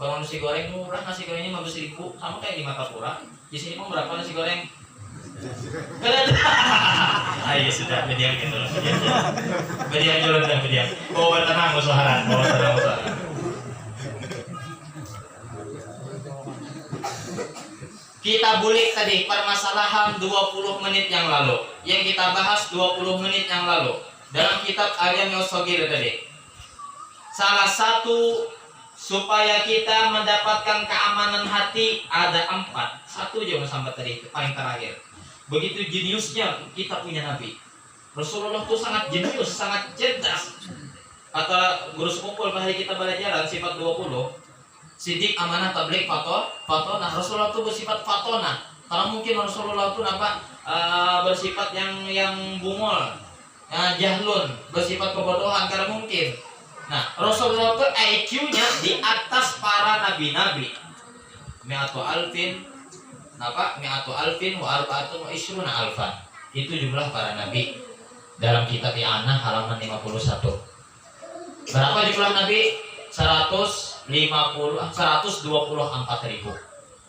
nasi goreng murah, nasi gorengnya 15.000 sama kayak di Martapura. Di sini mau berapa nasi goreng? Ayo sudah berdiam gitu. Berdiam dulu dah berdiam. Bawa tenang usaharan, bawa tenang usaharan. Kita bulik tadi permasalahan 20 menit yang lalu. Yang kita bahas 20 menit yang lalu dalam kitab Al-Jami' As-Shaghir tadi. Salah satu supaya kita mendapatkan keamanan hati ada 4. Satu aja sampai tadi paling terakhir. Begitu jeniusnya kita punya Nabi. Rasulullah itu sangat jenius, sangat cerdas. Kata guru sekumpul pada kita belajaran sifat 20. Sidik, amanah, tabligh, fatona. Rasulullah itu bersifat fatona. Karena mungkin Rasulullah itu bersifat yang bungol, jahlun, bersifat kebodohan karena mungkin. Nah, Rasulullah itu IQ-nya di atas para nabi-nabi. Mi'atu alfin wa arba'atun wa ishruna alfan. Itu jumlah para nabi dalam kitab I'anah halaman 51. Berapa jumlah nabi? 124.000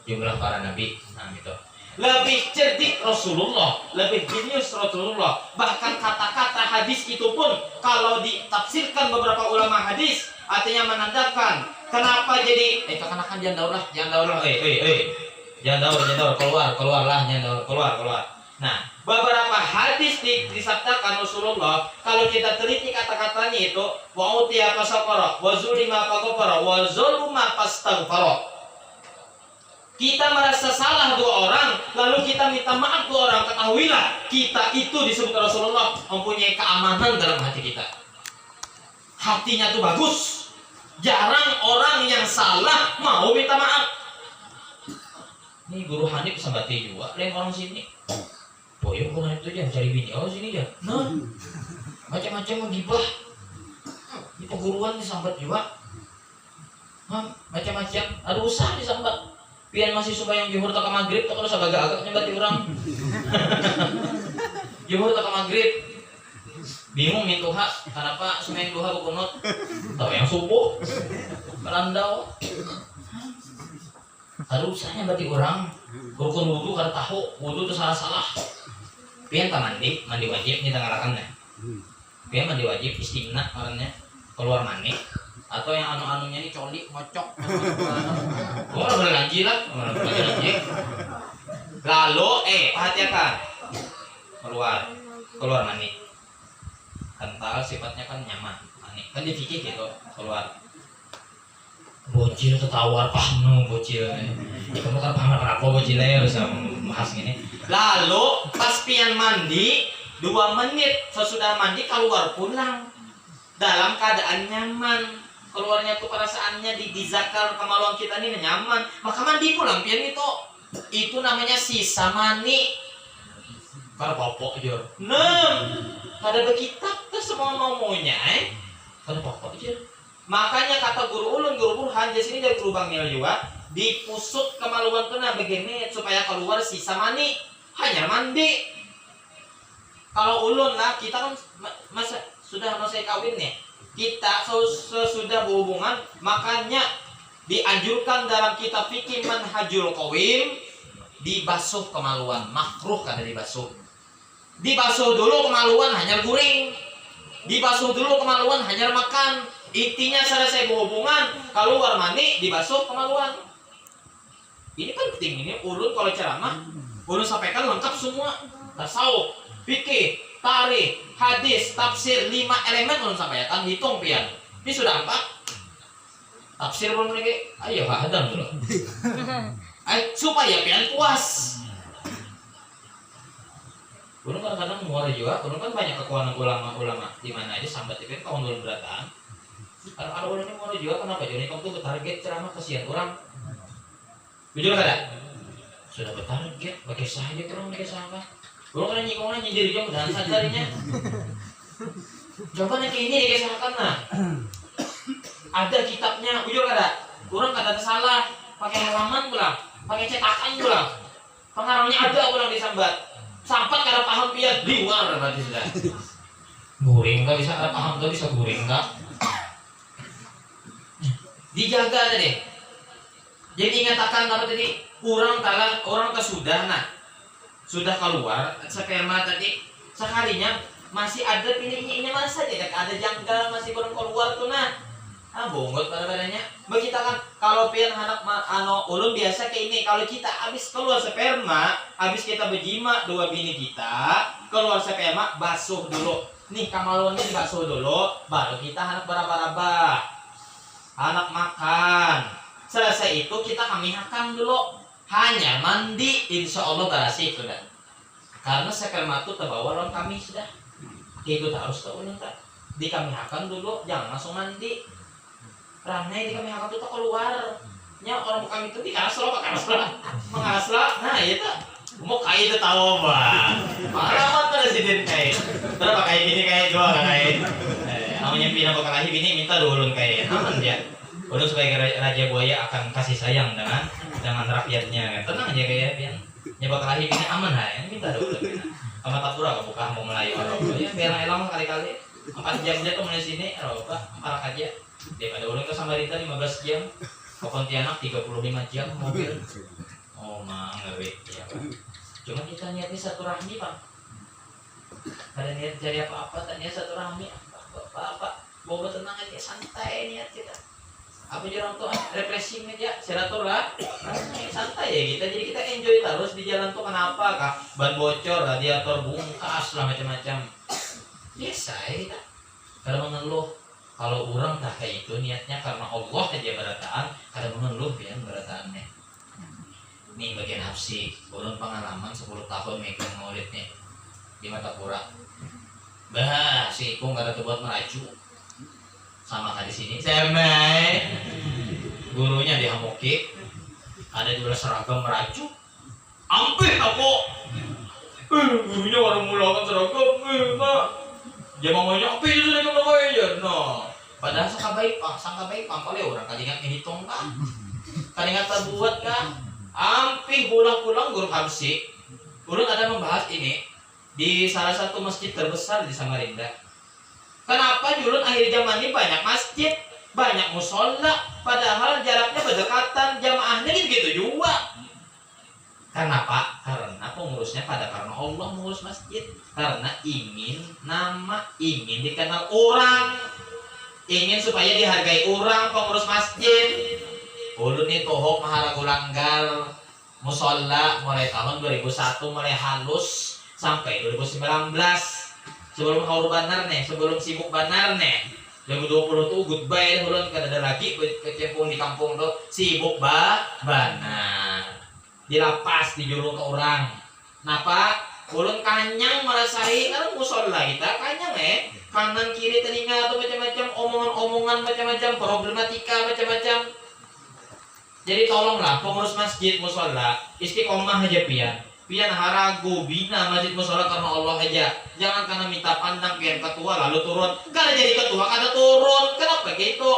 jumlah para nabi. Nah, gitu. Lebih cerdik Rasulullah, lebih jenius Rasulullah. Bahkan kata-kata hadis itu pun kalau ditafsirkan beberapa ulama hadis artinya menandakan kenapa jadi kekanakan jangan daur, keluar. Nah, beberapa hadis disabdakan Rasulullah kalau kita teliti kata-katanya itu wa utiya fasaqara wa zulima faqara wa zuluma fastaghfara. Kita merasa salah 2 orang lalu kita minta maaf 2 orang, ketahuilah kita itu disebut Rasulullah mempunyai keamanan dalam hati kita. Hatinya tuh bagus. Jarang orang yang salah mau minta maaf. Ini guru Hanif sambati juga lain orang sini. Boyo guru Hanif itu dia cari bini sini dia. Nah, macam-macam menggibah. Di perguruan disambat juga. Macam-macam. Ada usaha disambat. Pian masih sembahyang zuhur tak maghrib tak kalau agak-agak nyambat orang. Zuhur tak maghrib. Bingung nih tuha, kenapa sembahyang duha bukunut? Tahu yang subuh. Melandau. Ada usahanya berarti orang. Rukun wudu kada tahu, wudu itu salah-salah. Pian tak mandi wajib kita ngarakannya. Pian mandi wajib istimna orangnya keluar mandi. Atau yang anu-anunya ini coli, ngocok. Orang berlanji lah, Lalu, perhatikan. Keluar mani. Kental sifatnya kan nyaman. Mani. Kan dia fikih gitu, keluar. Bocil ketawar, paham bocil. Ya kamu kan paham apa bocilnya harus bahas gini. Lalu, pas pian mandi, 2 menit sesudah mandi keluar pulang. Dalam keadaan nyaman. Keluarnya tuh perasaannya di zakar kemaluan kita ini nyaman, maka mandi pulang pian itu namanya sisa mani. Karena popok aja. Kada berkitab tuh semua maunya Kada popok aja. Makanya kata guru ulun, guru Burhan di sini dari guru Bang Nil juga dipusut kemaluan tuh begini supaya keluar sisa mani. Hanya mandi. Kalau ulun lah kita kan sudah selesai kawin nih. Kita sesudah berhubungan, makanya dianjurkan dalam kitab fikih Manhajul Qawim dibasuh kemaluan, makruh kada dibasuh. Dibasuh dulu kemaluan hanya guring. Dibasuh dulu kemaluan hanya makan. Intinya selesai berhubungan, keluar mani dibasuh kemaluan. Ini penting, ini ulun kalau ceramah, ulun sampaikan lengkap semua. Tasawuf, fikih, tarikh, hadis, tafsir, 5 elemen ulun sampaikan, hitung pian. Ini sudah 4. Tafsir belum lagi. Ayo hadam dulu. Supaya pian puas. Ulun kadang-kadang muara juga, ulun kan banyak kekuatan ulama-ulama di mana aja sambat itu kawan ulun beratan. Kalau ulun ini muara juga kenapa? Jadi kamu tuh bertarget ceramah kasihan orang. Jujur kada? Sudah bertarget, pakai saja orang pakai sahabat. Belum kan nyikongnya nyindir jam dan sadarinya. Coba nanti ini dikisahkan nah. Ada kitabnya, ujur kada. Orang kada salah, pakai halaman pula, pakai cetakan pula. pengaruhnya ada orang disambat sampat kada paham pian liwar berarti sudah guring nggak bisa kada paham tuh bisa guring nggak dijaga ada deh. Jadi ingatakan apa tadi orang kesudah nah sudah keluar sperma tadi sekalinya masih ada pilihnya masa saja ada janggal masih belum keluar tuh nah bonggot pada badannya begitu kan kalau pian anak ulun biasa kayak ini kalau kita habis keluar sperma habis kita berjima dua bini kita keluar sperma basuh dulu nih kamalonnya dibasuh dulu baru kita anak beraba-raba anak makan selesai itu kita kami makan dulu hanya mandi insya Allah bersih sudah karena sperma itu terbawa lawan kami sudah itu harus tahu nih kak di kami makan dulu jangan langsung mandi ramai di kami makan itu keluar nya orang kami itu di kasro mengasla nah itu mau kayak itu tahu bah alamat pada sidin kayak berapa kayak gini kayak dua kayak namanya pindah bekalahi bini minta dulu kayak aman dia ulun sebagai raja buaya akan kasih sayang dengan rakyatnya tenang aja kayak pian nyoba kelahi bini aman ya minta dulu sama tapura buka mau melayu ya biar elang kali-kali 4 jam dia tuh mulai sini apa marak aja daripada ulun ke Samarinda 15 jam ke Pontianak 35 jam mobil oh mah ngeri ya cuma kita niatnya satu rahmi pak ada niat cari apa-apa tanya satu rahmi apa bawa tenang aja santai niat kita apa jarang tuh refreshing aja silaturah santai ya kita jadi kita enjoy terus di jalan tuh kenapa kak ban bocor radiator bungkas lah macam-macam biasa ya kita kalau mengeluh kalau orang tak kayak itu niatnya karena Allah aja berataan kalau mengeluh ya berataannya nih bagian hapsi orang pengalaman 10 tahun megang maulidnya di Matapura bah si Ipung gak ada buat meracu sama di sini semai gurunya dihamuki ada juga seragam meracu ampih aku gurunya orang mulakan seragam dia mamanya ampih itu seragam apa ya no padahal sangka baik paling orang kadingat ngitung kan kadingat terbuat kan ampih pulang-pulang guru habsi guru ada membahas ini di salah satu masjid terbesar di Samarinda. Kenapa dulu akhir zaman ini banyak masjid, banyak musola, padahal jaraknya berdekatan, jamaahnya gitu juga. Kenapa? Karena pengurusnya karena Allah mengurus masjid, karena ingin dikenal orang, ingin supaya dihargai orang pengurus masjid. Ulun nih tohok Maharagulanggal musola mulai tahun 2001 mulai halus sampai 2019. Sebelum haur banar nih, sebelum sibuk banar nih 2020 tuh goodbye ulun kada ada lagi kecempung di kampung tuh sibuk banar dilapas dijulung ke orang napa ulun kanyang merasai kan musola kita kanyang kanan kiri telinga tuh macam-macam omongan-omongan macam-macam problematika macam-macam jadi tolonglah pengurus masjid musola istiqomah aja pian haragu bina masjid musola karena Allah aja jangan karena minta pandang pian ketua lalu turun karena jadi ketua kada turun kenapa gitu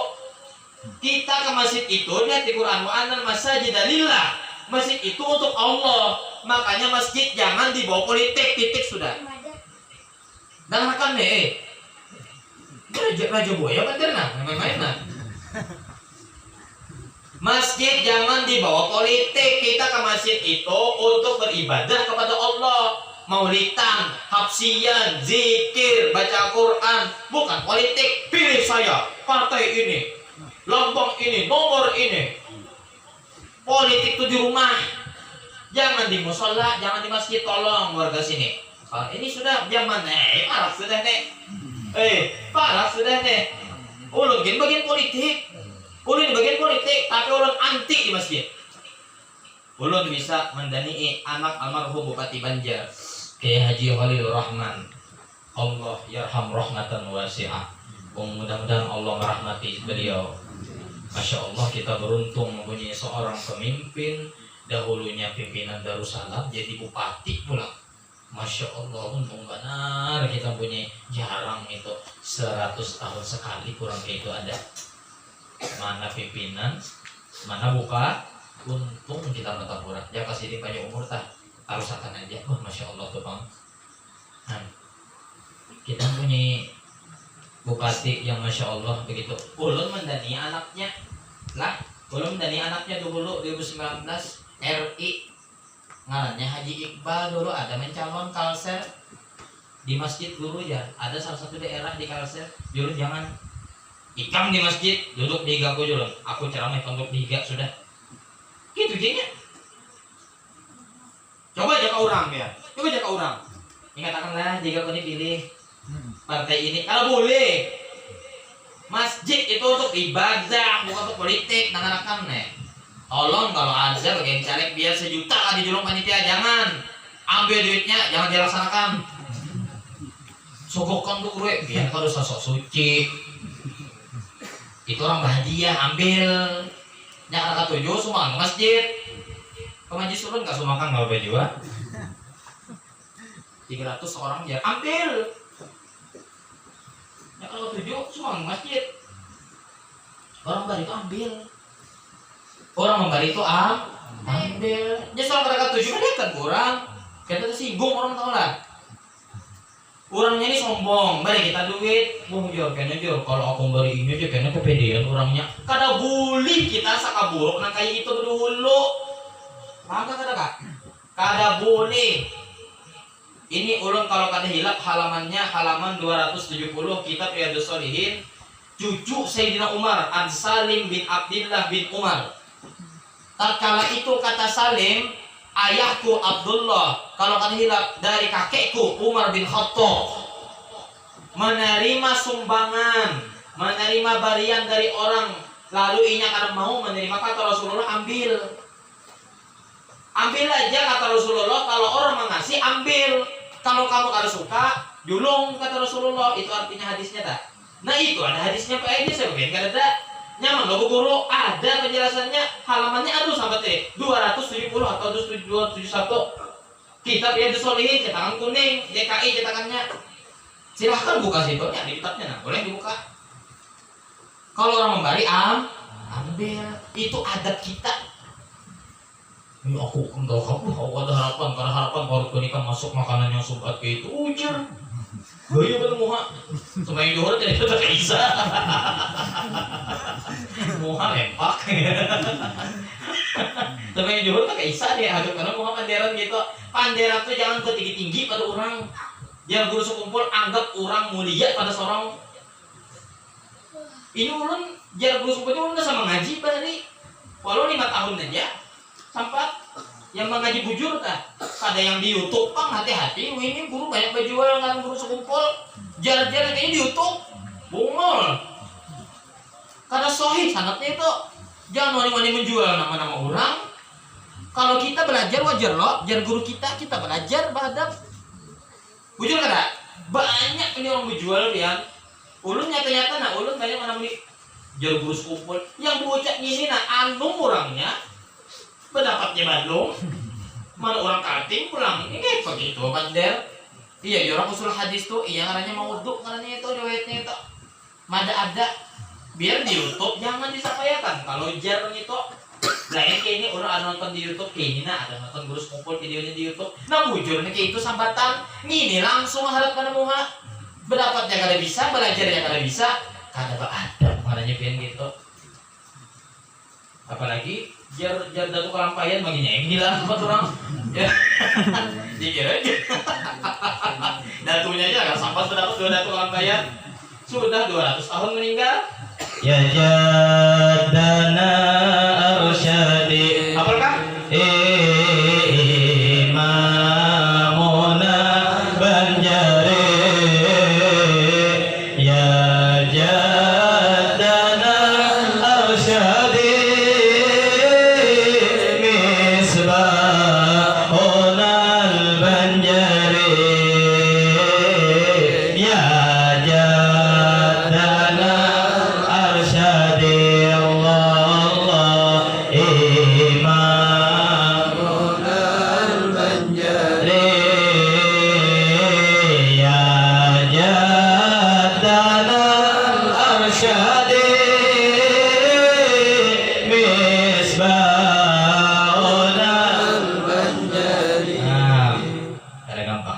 kita ke masjid itu lihat di Quran wa annal masajid lillah masjid itu untuk Allah makanya masjid jangan dibawa politik titik sudah dan makan raja buaya bener nah main-main nah masjid jangan dibawa politik kita ke masjid itu untuk beribadah kepada Allah maulidan, hafsiyan, zikir, baca Quran bukan politik pilih saya partai ini lambang ini nomor ini politik itu di rumah jangan di musola jangan di masjid tolong warga sini ini sudah zaman parah sudah parah sudah ulun gini bagian politik ulun bagian politik tapi ulun anti di masjid ulun bisa mendanii anak almarhum Bupati Banjar Kiai Haji Khalil Rahman Allah yarham rahmatan wasi'ah mudah-mudahan Allah merahmati beliau Masya Allah kita beruntung mempunyai seorang pemimpin dahulunya pimpinan Darussalam jadi bupati pula Masya Allah untung benar kita punya jarang itu 100 tahun sekali kurang itu ada mana pimpinan mana buka untung kita Matapura ya kasih di banyak umur tah arusakan aja. Wah, masya Allah tuh bang. Nah, kita punya bupati yang masya Allah begitu. Ulun mendani anaknya lah. Ulun mendani anaknya dulu 2019 RI. Ngarannya Haji Iqbal dulu ada mencalon Kalsel di masjid dulu ya. Ada salah satu daerah di Kalsel. Dulu jangan ikam di masjid, duduk di higa dulu. Aku ceramah untuk di higa sudah. Gitu jadinya. Coba aja ke orang ya. Coba aja ke orang. Katakanlah jika kau dipilih partai ini, kalau boleh masjid itu untuk ibadah bukan untuk politik, nangarakan nih. Tolong kalau ada bagian caleg biar sejuta lah dijulung panitia, jangan ambil duitnya, jangan dilaksanakan. Sogokkan tuh gue biar kau sosok suci. Itu orang bahagia ambil. Jangan kata tujuh semua ke masjid. Ke masjid turun nggak semua kan nggak baju 300 orang ya ambil. Ya kalau 7 semua masjid. Orang bari itu ambil. Orang membari itu ambil. Ya soal mereka 7 kan dekat kurang. Kita tersinggung orang tahu lah. Orangnya ini sombong, bari kita duit, jor kayaknya jor. Kalau aku bari ini aja kayaknya kepedean orangnya. Kada bully kita sakaburuk nang kayak itu dulu. Maka kada bully. Ini ulun kalau kada hilap halamannya halaman 270 kitab Riyadhus Shalihin, cucu Sayyidina Umar An Salim bin Abdullah bin Umar. Tatkala itu kata Salim, ayahku Abdullah, kalau kada hilap dari kakekku Umar bin Khattab, menerima sumbangan, menerima barian dari orang, lalu inya kada mau menerima, kata Rasulullah ambil. Ambil aja kata Rasulullah, kalau orang mengasih ambil. Kalau kamu kada suka, julung kata Rasulullah. Itu artinya hadisnya tak? Nah itu ada hadisnya Pak Edi sebagian kada ada. Nyaman loh guru, ada penjelasannya, halamannya aduh sampai 270 atau 271. Kitab Riyadhus Shalihin cetakan kuning, DKI cetakannya. Silahkan buka situ ya di kitabnya, nah boleh dibuka. Kalau orang memberi ambil, itu adab kita. Ini aku enggak aku ada harapan, karena harapan baru nikah masuk makanan yang sumbat kayak itu ujar. Gaya bener muha. Semain dua tidak ada kaisa. Muha lempak. Semain dua tak kaisa dia agak karena muha panderan gitu. Panderan tuh jangan tinggi-tinggi pada orang. Jangan guru sekumpul anggap orang mulia pada seorang. Ini ulun jar guru sekumpul udah sama ngaji tadi. Walau 5 tahun aja. Sampai yang mengaji bujur tak ada yang di YouTube pang hati-hati ini guru banyak berjual kan guru sekumpul jalan-jalan ini di YouTube bungol kada sohih sanatnya itu jangan wani-wani menjual nama-nama orang. Kalau kita belajar wajar loh jar guru kita belajar bahadab bujur kada banyak ini orang berjual dia ulun nyata-nyata nah ulun banyak mana beli jar guru sekumpul yang bocah ini nah anu orangnya pendapatnya Bandung, mana orang karting pulang ini kayak begitu bandel. Iya, orang usul hadis tuh, iya karena mau uduk karena itu riwayatnya itu, mada ada, biar di YouTube jangan disampaikan. Kalau jar itu, lain kayak ini orang ada nonton di YouTube kayak ini, nah ada nonton guru kumpul videonya di YouTube, nah bujurnya kayak itu sambatan, ini langsung harap pada muha, pendapatnya kada bisa, belajarnya kada bisa, kada ada, makanya pengen gitu. Apalagi jar datu kalampayan baginya ini lah tempat orang ya dikira aja datunya aja agak sampai berdapat 2 datu kalampayan sudah 200 tahun meninggal Ya jaddana arsyadi apakah imamuna banjari ya jaddana arsyadi Allah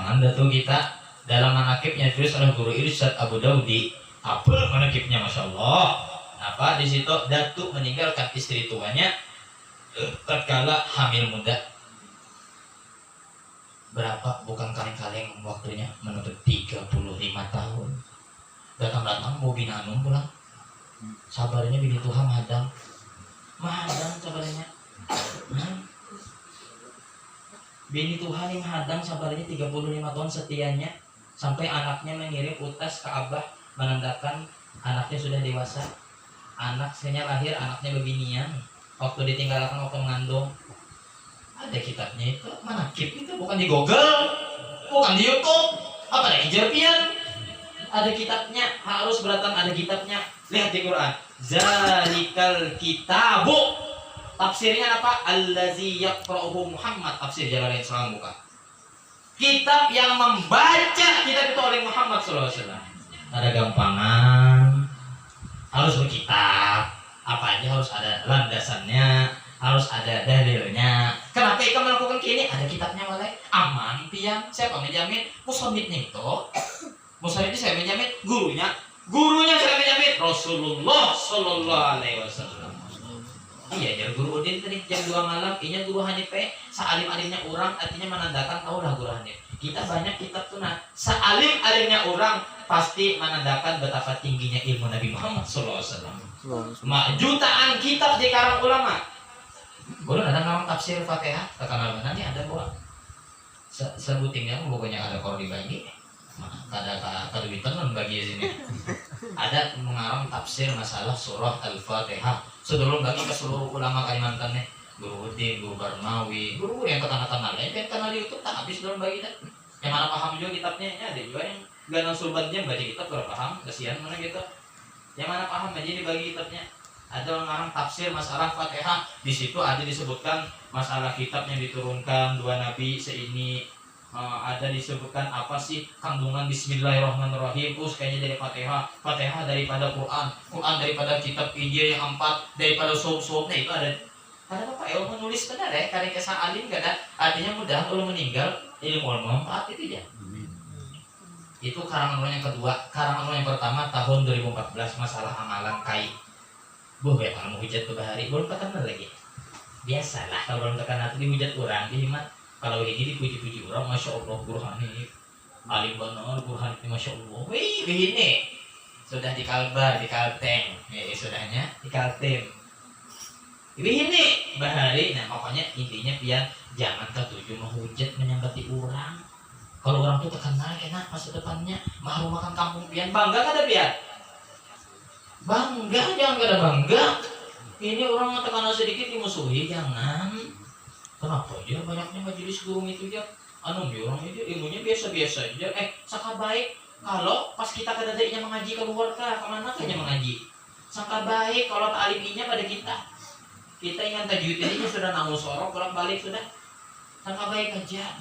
Jangan datu kita dalam manakibnya terus oleh guru Irsyad Abu Daudi. Apa manakibnya, masya Allah. Apa di situ datu meninggalkan istri tuanya tatkala hamil muda. Berapa bukan kaleng-kaleng waktunya menuntut 35 tahun. Datang-datang mau binanum pulang. Sabarnya bini Tuhan mahadang sabarnya. Bini Tuhan yang mahadang sabarnya 35 tahun setianya. Sampai anaknya mengirim utas ke Abah menandakan anaknya sudah dewasa. Anaknya lahir, anaknya bebinian. Waktu ditinggalkan waktu mengandung. Ada kitabnya itu, manakib itu bukan di Google, bukan di YouTube, apa ada Jerpian. Ada kitabnya, harus beratan ada kitabnya. Lihat di Quran. Zalikal kitabu. Tafsirnya apa? Allazi yaqra'uhu Muhammad. Tafsir Jalalain Salam buka. Kitab yang membaca kitab itu oleh Muhammad SAW. Ada gampangan, harus berkitab. Apa aja harus ada landasannya, harus ada dalilnya. Kenapa Ika melakukan kini? Ada kitabnya walai. Aman pian. Siapa menjamin? Musonitnya itu. Musonit itu saya menjamin. Gurunya saya menjamin. Rasulullah Sallallahu Alaihi Wasallam. Iya, jadi guru Udin tadi jam 2 malam, inya guru Hanif sealim-alimnya orang, artinya menandakan tahulah guru Hanif. Kita banyak kitab tuh nah, sealim-alimnya orang pasti menandakan betapa tingginya ilmu Nabi Muhammad SAW. Jutaan kitab di karang ulama. Boleh ada ngarang tafsir Fatihah, terkenal nanti ada buat sebutingnya pokoknya ada kalau dibagi. Ada Winton bagi sini. Ada mengarang tafsir masalah surah Al-Fatihah. Sebelum bagi ke seluruh ulama Kalimantan nih, Guru Udin, Guru Barnawi, guru yang kenal lain kan kenal di YouTube tak habis dalam bagi kan. Yang mana paham juga kitabnya, ya ada juga yang ganang sulbatnya baca kitab kurang paham, kasihan mana gitu. Yang mana paham aja dibagi kitabnya. Ada mengarang tafsir masalah Fatihah, di situ ada disebutkan masalah kitab yang diturunkan dua nabi seini. Ada disebutkan apa sih kandungan Bismillahirrahmanirrahim, kayaknya dari Fatihah daripada Quran daripada kitab Injil yang 4, daripada suhuf-suhufnya itu ada Bapak ilmu menulis benar ya, karena kesah alim gak ada, artinya mudah kalau meninggal ilmu manfaat itu ya. Itu karangan orang yang kedua. Karangan orang yang pertama tahun 2014 masalah amalan kai. Ya kalau mau hujat ke bahari belum terkenal lagi. Biasalah kalau belum terkenal itu dihujat orang dihimat. Kalau ini dipuji-puji orang, masya Allah guru Hanif, alim benar guru Hanif, masya Allah. Wih, begini sudah di Kalbar, di Kalteng, sudahnya di Kaltem. Begini bahari, nah pokoknya intinya pian jangan ketujuh menghujat menyambati orang. Kalau orang tuh terkenal enak masa depannya, mau makan kampung pian bangga kada pian? Bangga jangan kada bangga. Ini orang terkenal sedikit dimusuhi jangan. Kenapa aja banyaknya majelis guru itu ya? Anu orang itu ilmunya biasa-biasa aja. Sangka baik kalau pas kita kadadainya mengaji keluar kemana kayaknya mengaji. Sangka baik kalau ta'aliminya pada kita. Kita ingat tajwid ini sudah namun sorok bolak balik sudah. Sangka baik aja.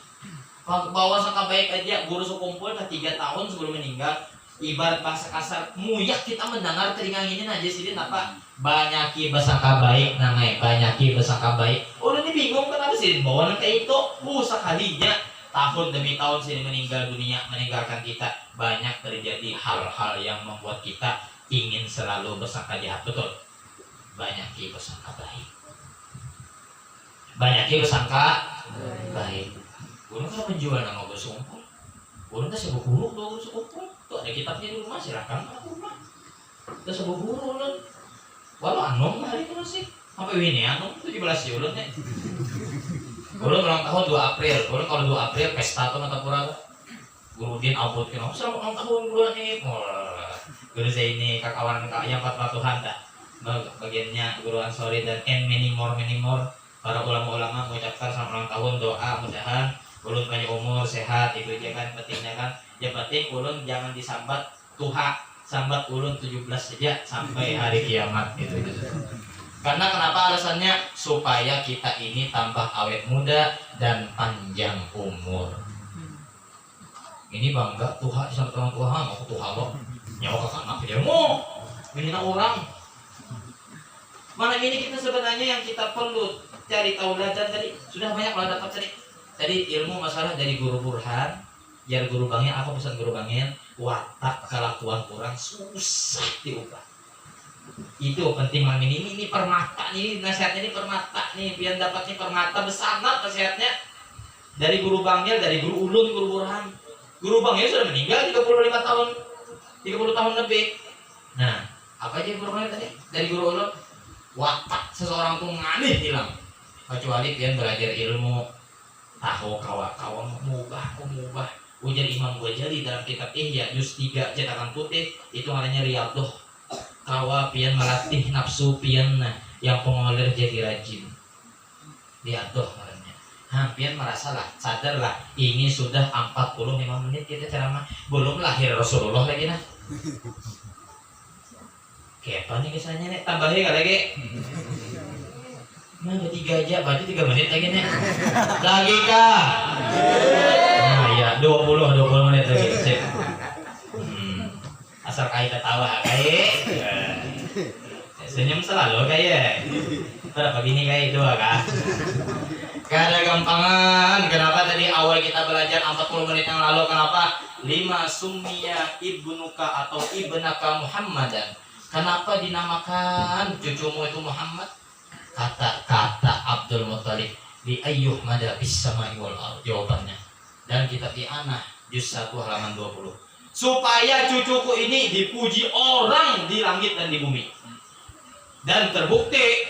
Bawa sangka baik aja guru sekumpul ke 3 tahun sebelum meninggal. Ibarat bahasa kasar muyak kita mendengar telinga ini aja sih apa banyaki bersangka baik namanya banyaki bersangka baik. Udah ini bingung kenapa sih bawa nanti itu sekalinya tahun demi tahun sini meninggal dunia meninggalkan kita banyak terjadi hal-hal yang membuat kita ingin selalu bersangka jahat betul. Banyaki bersangka baik. Banyaki bersangka baik. Guru kan menjual nama bersungguh. Guru kan sebuah guru tuh sekumpul. Tuh ada kitabnya di rumah silakan ke rumah. Kita sebuah guru loh. Walau anom hari itu masih sampai ini anom 17 Juli nih. Guru ulang tahun 2 April. Guru kalau 2 April pesta tuh mata pura. Guru Din abut kenapa selamat ulang tahun guru nih. Guru saya ini kawan yang 4 Tuhan tak. Bagiannya Guru Ansori dan many more para ulama-ulama mengucapkan selamat ulang tahun doa mudahan ulun banyak umur sehat itu aja kan pentingnya kan. Yang penting ulun jangan disambat Tuhan, sambat ulun 17 saja sampai hari kiamat gitu. Karena kenapa alasannya? Supaya kita ini tambah awet muda dan panjang umur. Ini bangga Tuhan sama orang Tuhan, mau Tuhan loh. Nyawa kakak nak dia mau menghina orang. Mana ini kita sebenarnya yang kita perlu cari tauladan tadi sudah banyak lah dapat tadi. Tadi ilmu masalah dari Guru Burhan, Jar guru bangil apa pesan guru bangil? Watak kelakuan orang susah diubah. Itu penting lah ini permata nih, nasihatnya ini permata nih, biar dapat nih permata besar banget nasihatnya dari guru bangil, dari guru ulun, guru burhan. Guru bangil sudah meninggal 35 tahun, 30 tahun lebih. Nah, apa aja guru bangil tadi? Dari guru ulun, watak seseorang tuh nganeh hilang, kecuali pian belajar ilmu, tahu kawa mubah. Ujar Imam Ghazali dalam kitab Ihya juz 3 cetakan putih itu namanya Riyadhah. Kawa pian melatih nafsu pian yang pengolir jadi rajin. Riyadhah namanya. Pian merasalah, sadarlah ini sudah 45 menit kita ceramah, belum lahir Rasulullah lagi nah. Kapan nih kisahnya nih, tambahin kali lagi. Nah, udah 3 aja, berarti 3 menit lagi nih. Lagi kah? Nah, iya, 20 menit lagi. Sip. Asal kaya ketawa, kaya. Senyum selalu kaya. Berapa gini kaya dua kah? Gak ada gampangan. Kenapa tadi awal kita belajar 40 menit yang lalu? Kenapa? 5 summiya ibnuka atau ibnaka Muhammadan. Kenapa dinamakan cucumu itu Muhammad? Kata Abdul Muttalib di ayyuh mada bis samai wal ardh, jawabannya. Dan kitab I'anah juz 1 halaman 20. Supaya cucuku ini dipuji orang di langit dan di bumi. Dan terbukti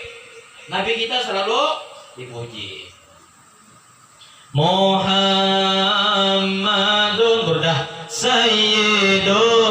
Nabi kita selalu dipuji. Muhammadun burdah sayyidun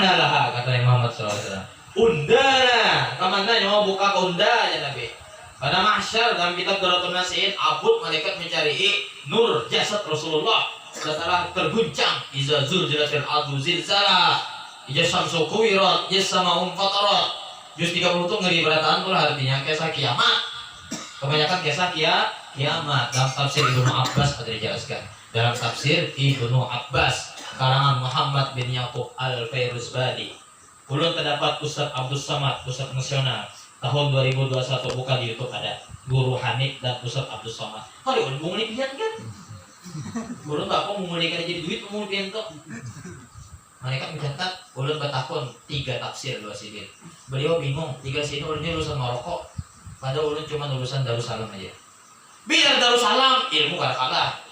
analaha kata Nabi Muhammad SAW. Undana, kamana nyawa buka ke unda ya Nabi. Pada mahsyar dalam kitab Daratul Nasihin, abud malaikat mencari nur jasad Rasulullah setelah terguncang. Iza zulzilatil ardu zilzalah, iza syamsu kuwirat, iza sama'u fatarat. Juz 30 itu ngeri berataan tuh artinya kisah kiamat. Kebanyakan kisah kiamat. Dalam tafsir Ibnu Abbas ada dijelaskan. Dalam tafsir Ibnu Abbas karangan Muhammad bin Yaqub Al-Fairuzbadi. Ulun terdapat Ustaz Abdul Samad, Ustaz nasional tahun 2021, buka di YouTube ada Guru Hanif dan Ustaz Abdul Samad. Kali ulun mau ngelipian kan? Ulun bapak mau mulaikan jadi duit mau ngelipian tuh. Mereka mencatat ulun bertakun 3 tafsir 2 sidin. Beliau bingung 3 sidin ulunnya lulusan Maroko, padahal ulun cuma lulusan Darussalam aja. Biar Darussalam ilmu kalah.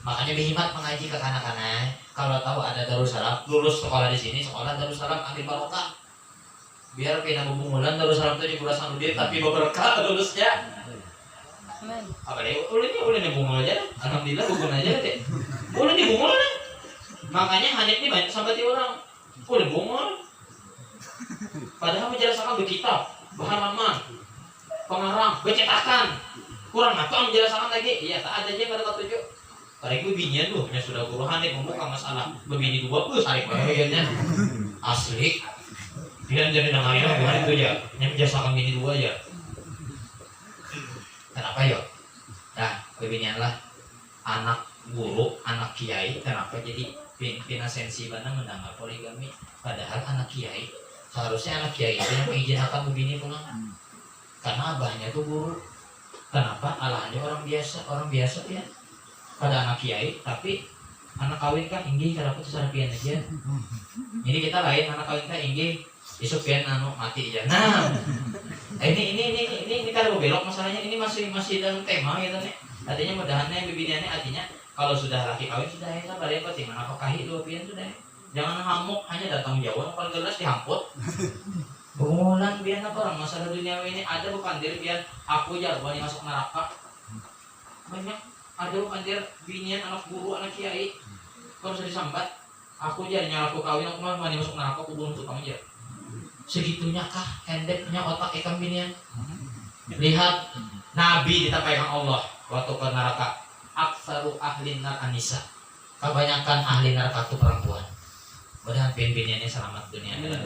Makanya berhemat mengaji ke kanak-kanak. Kalau tahu ada Darussalam, lulus sekolah di sini, sekolah Darussalam ambil barokah. Biar pina bubungulan Darussalam itu di Pulau Sanudin, tapi berkah lulusnya. Apalagi ulun bungul aja, alhamdulillah bubun aja deh. Ulun dibungul deh. Makanya hanya ini banyak sampai orang. Ulun bungul. Padahal menjelaskan berkitab, berhalaman, pengarang, bercetakan. Kurang apa menjelaskan lagi? Iya, tak ada aja pada ketujuh. Tarik binian tuh, punya sudah Guru Hanif membuka masalah begini 2 tarik bayarnya asli. Dia jadi namanya bukan itu aja, hanya menjelaskan bini 2 aja. Kenapa yuk? Nah, binian lah anak guru anak kiai kenapa jadi pina sensi mana mendengar poligami, padahal anak kiai seharusnya anak kiai itu yang mengizinakan begini pulang karena abahnya tuh guru. Kenapa alahnya orang biasa ya pada anak kiai, tapi anak kawin kan inggih kenapa tuh sarapian aja. Jadi kita lain anak kawin kan inggih isuk pian anu mati aja. Nah ini kan belok masalahnya, ini masih dalam tema gitu nih. Artinya mudahannya bibiniannya artinya kalau sudah laki kawin sudah ya sabar ya penting mana pakahi dua pian sudah ya. Jangan ngamuk hanya datang jauh kalau gelas dihamput. Bungulan biar apa orang masalah dunia ini ada bukan diri biar aku jagoan yang masuk neraka. Banyak ada bukan diri binian anak guru anak kiai kalau sudah disambat aku jadinya aku kawin aku mah masuk neraka aku bunuh tukang aja. Segitunya kah hendeknya otak ikan binian? Lihat Nabi ditampaikan Allah waktu ke neraka, aksaru ahli nar anisa, kebanyakan ahli neraka itu perempuan. Mudah-mudahan biniannya selamat dunia akhirat.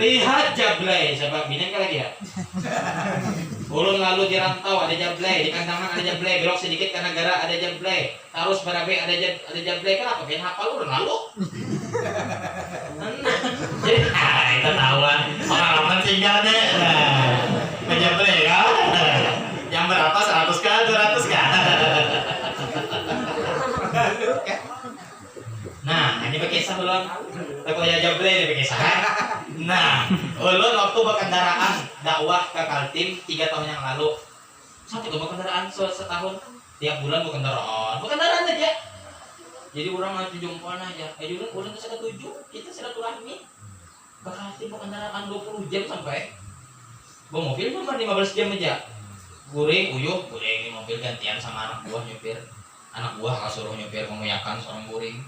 Lihat Jablay, siapa binian kan lagi ya? Ulun lalu di rantau ada Jablay, di kandangan ada Jablay, belok sedikit ke negara ada Jablay, terus berabe ada Jablay. Kenapa? Biar hafal ulun lalu. Jadi kita tahu lah pengalaman tinggal deh. Ke Jablay kan? Yang berapa 100 kah 200 kah? Nah, ini berkisah ulun. Aku aja Jablay ini berkisah. Nah, ulun waktu berkendaraan dakwah ke Kaltim 3 tahun yang lalu. Satu berkendaraan setahun, tiap bulan berkendaraan aja. Jadi orang maju jompoan aja. Ulun ke 7, kita silaturahmi. Ke Kaltim berkendaraan 20 jam sampai. Bawa mobil cuma 15 jam aja. Guring di mobil gantian sama anak buah nyupir. Anak buah kalau suruh nyupir memuyakan seorang guring.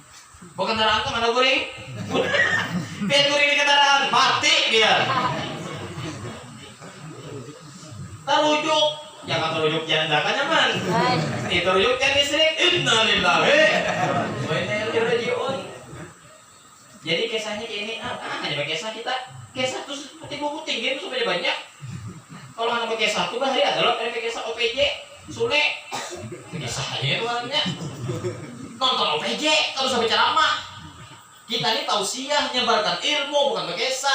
Bawa kendaraan tuh mana guring? Biar guring di kendaraan, mati dia. Terujuk, jangan terujuk janda kan nyaman. Terujuk janda listrik, innalillahi wa inna ilaihi raji'un. Jadi kisahnya kayak ini, hanya pakai kisah kita. Kisah tuh seperti buku tinggi itu supaya banyak. Kalau hanya pakai satu bahari adalah pakai kisah OPJ, Sule. Kisahnya itu namanya. Nonton OPJ kalau sampai ceramah. Kita ini tausiah nyebarkan ilmu bukan bekesa.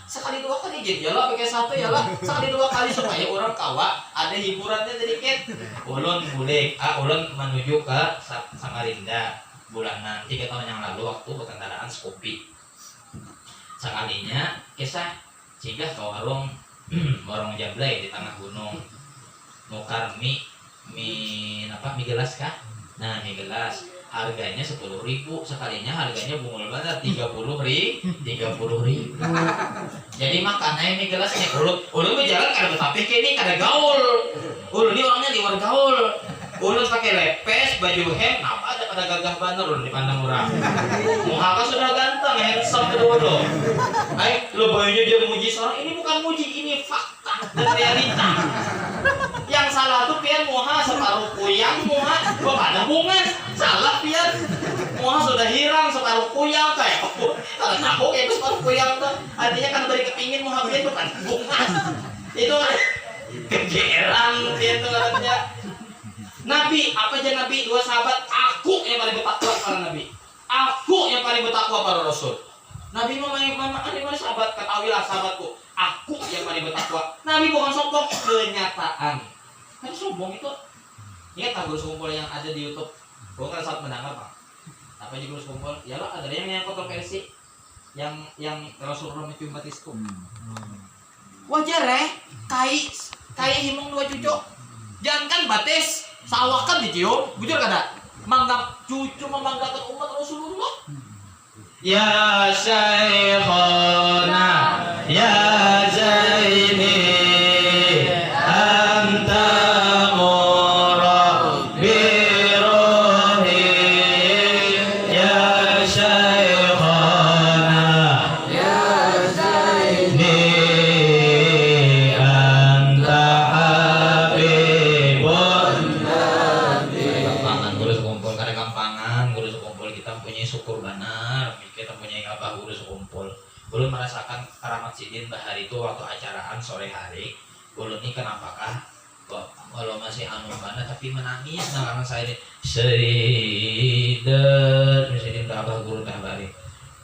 Sekali 2 kali jadi yalah bekesa satu yalah. Sekali 2 kali supaya orang kawa ada hiburannya sedikit. Ulun ulun menuju ke Samarinda bulanan 3 tahun yang lalu waktu berkendaraan Scoopy. Sekalinya kisah singgah ke warung Jablay di tengah gunung. Nukar mie gelas kah? Nah, mie gelas harganya 10.000, sekalinya harganya bungul banget 30.000. Jadi makannya mie gelasnya ulun berjalan kada betapih kini kada gaul. Ulun ini orangnya liwar gaul. Ulun pakai lepes, baju hem, apa ada pada gagah banget ulun dipandang orang. Muka sudah ganteng, handsome kedua lo. Lo bajunya dia muji seorang, ini bukan muji, ini fakta dan realita. Yang salah tuh pian muha separuh kuyang muha kok ada bunga salah pian muha sudah hirang separuh kuyang kayak aku kalau aku kayak separuh kuyang tuh artinya kan beri kepingin muha pian bukan bunga itu kegeeran pian tuh katanya. Nabi apa aja Nabi 2 sahabat aku yang paling bertakwa para Nabi, aku yang paling bertakwa para Rasul. Nabi mana sahabat ketahuilah sahabatku, aku yang paling bertakwa. Nabi bukan sombong, kenyataan. Kan sombong itu. Ingat tak guru kumpul yang ada di YouTube? Gue kan saat menangkap Pak. Apa aja guru kumpul? Ya lah ada yang kontroversi, yang Rasulullah mencium batisku. Wajar kai himung 2 cucu. Jangan kan batis, sawah kan dicium. Bujur kada? Membanggakan umat Rasulullah. Ya Syekhona ya Zaini anta murabbi ruhi ya Syekhona ya Zaini anta habibun nabi. Gampangan guru sekumpul kada gampangan guru sekumpul kita punya syukur benar. Kita punya apa guru sekumpul. Ulun merasakan karamat sidin bahari itu waktu acaraan sore hari. Ulun ini kenapakah walau masih anu mana tapi menangis nah saya ini Seidat misalnya abah guru tah bari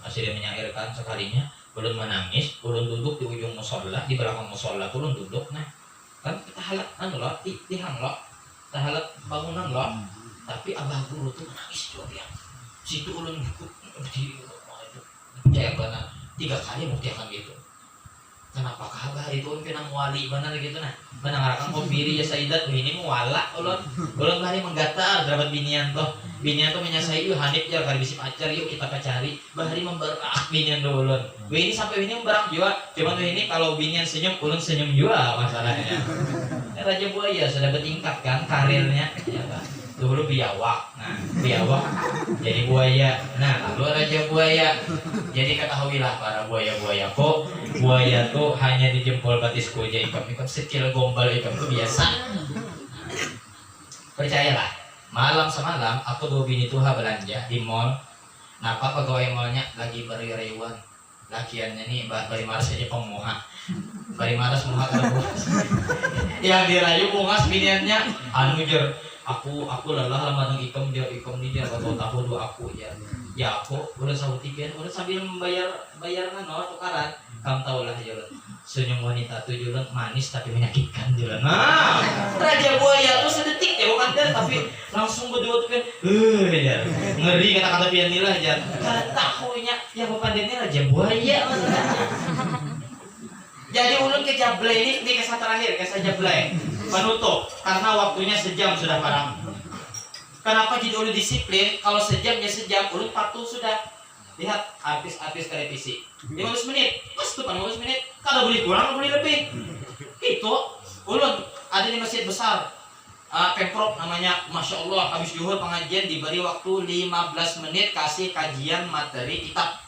masih dia menyairkan sekalinya ulun menangis ulun duduk di ujung musola di belakang musola ulun duduk nah kan kita halat anu loh tihang loh kita halat bangunan loh tapi abah guru tuh menangis juga dia situ ulun ikut berdiri percaya benar 3 kali bukti akan gitu. Kenapa kabar itu kena muali benar gitu nah menangarakan kopi ya Saidat ini muala ulun bari menggatar dapat binian tuh menyasai yuk hanif jar kali bisi pacar yuk kita pacari bahari memberak binian do ulun ini sampai ini memberak juga cuman ini kalau binian senyum ulun senyum juga masalahnya Raja Buaya sudah bertingkat kan karirnya ya kan dulu biawak nah biawak jadi buaya nah lalu Raja Buaya jadi ketahuilah para buaya-buaya kok buaya tuh hanya di jempol batisku aja ikam sekecil gombal ikam tuh biasa percayalah malam semalam aku 2 bini tuha belanja di mall nah apa pegawai mallnya lagi beri-rewang lakiannya nih bari maras aja pemuha bari maras muha yang dirayu pungas biniannya anu jer aku lelah lama nang ikam dia atau tahu dua aku ya aku udah sahut tiga udah sambil membayar no tukaran kamu tahu lah jualan senyum wanita tuh jualan manis tapi menyakitkan jualan nah Raja Buaya tuh sedetik ya bukan dia tapi langsung berdua tuh kan ya ngeri kata-kata pian nila aja karena tahunya yang pepandannya Raja Buaya jadi ulun ke Jable ini kisah terakhir kisah Jable penutup karena waktunya sejam sudah parang kenapa jadi ulun disiplin kalau sejam ya sejam ulun patuh sudah lihat artis-artis televisi 15 menit pas tuh 15 menit kalau boleh kurang boleh lebih itu ulun ada di masjid besar Pemprov namanya Masya Allah habis zuhur pengajian diberi waktu 15 menit kasih kajian materi kitab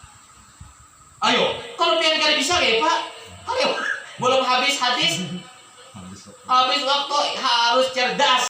ayo kalau pian kali bisa ya Pak ayo belum habis hadis habis waktu harus cerdas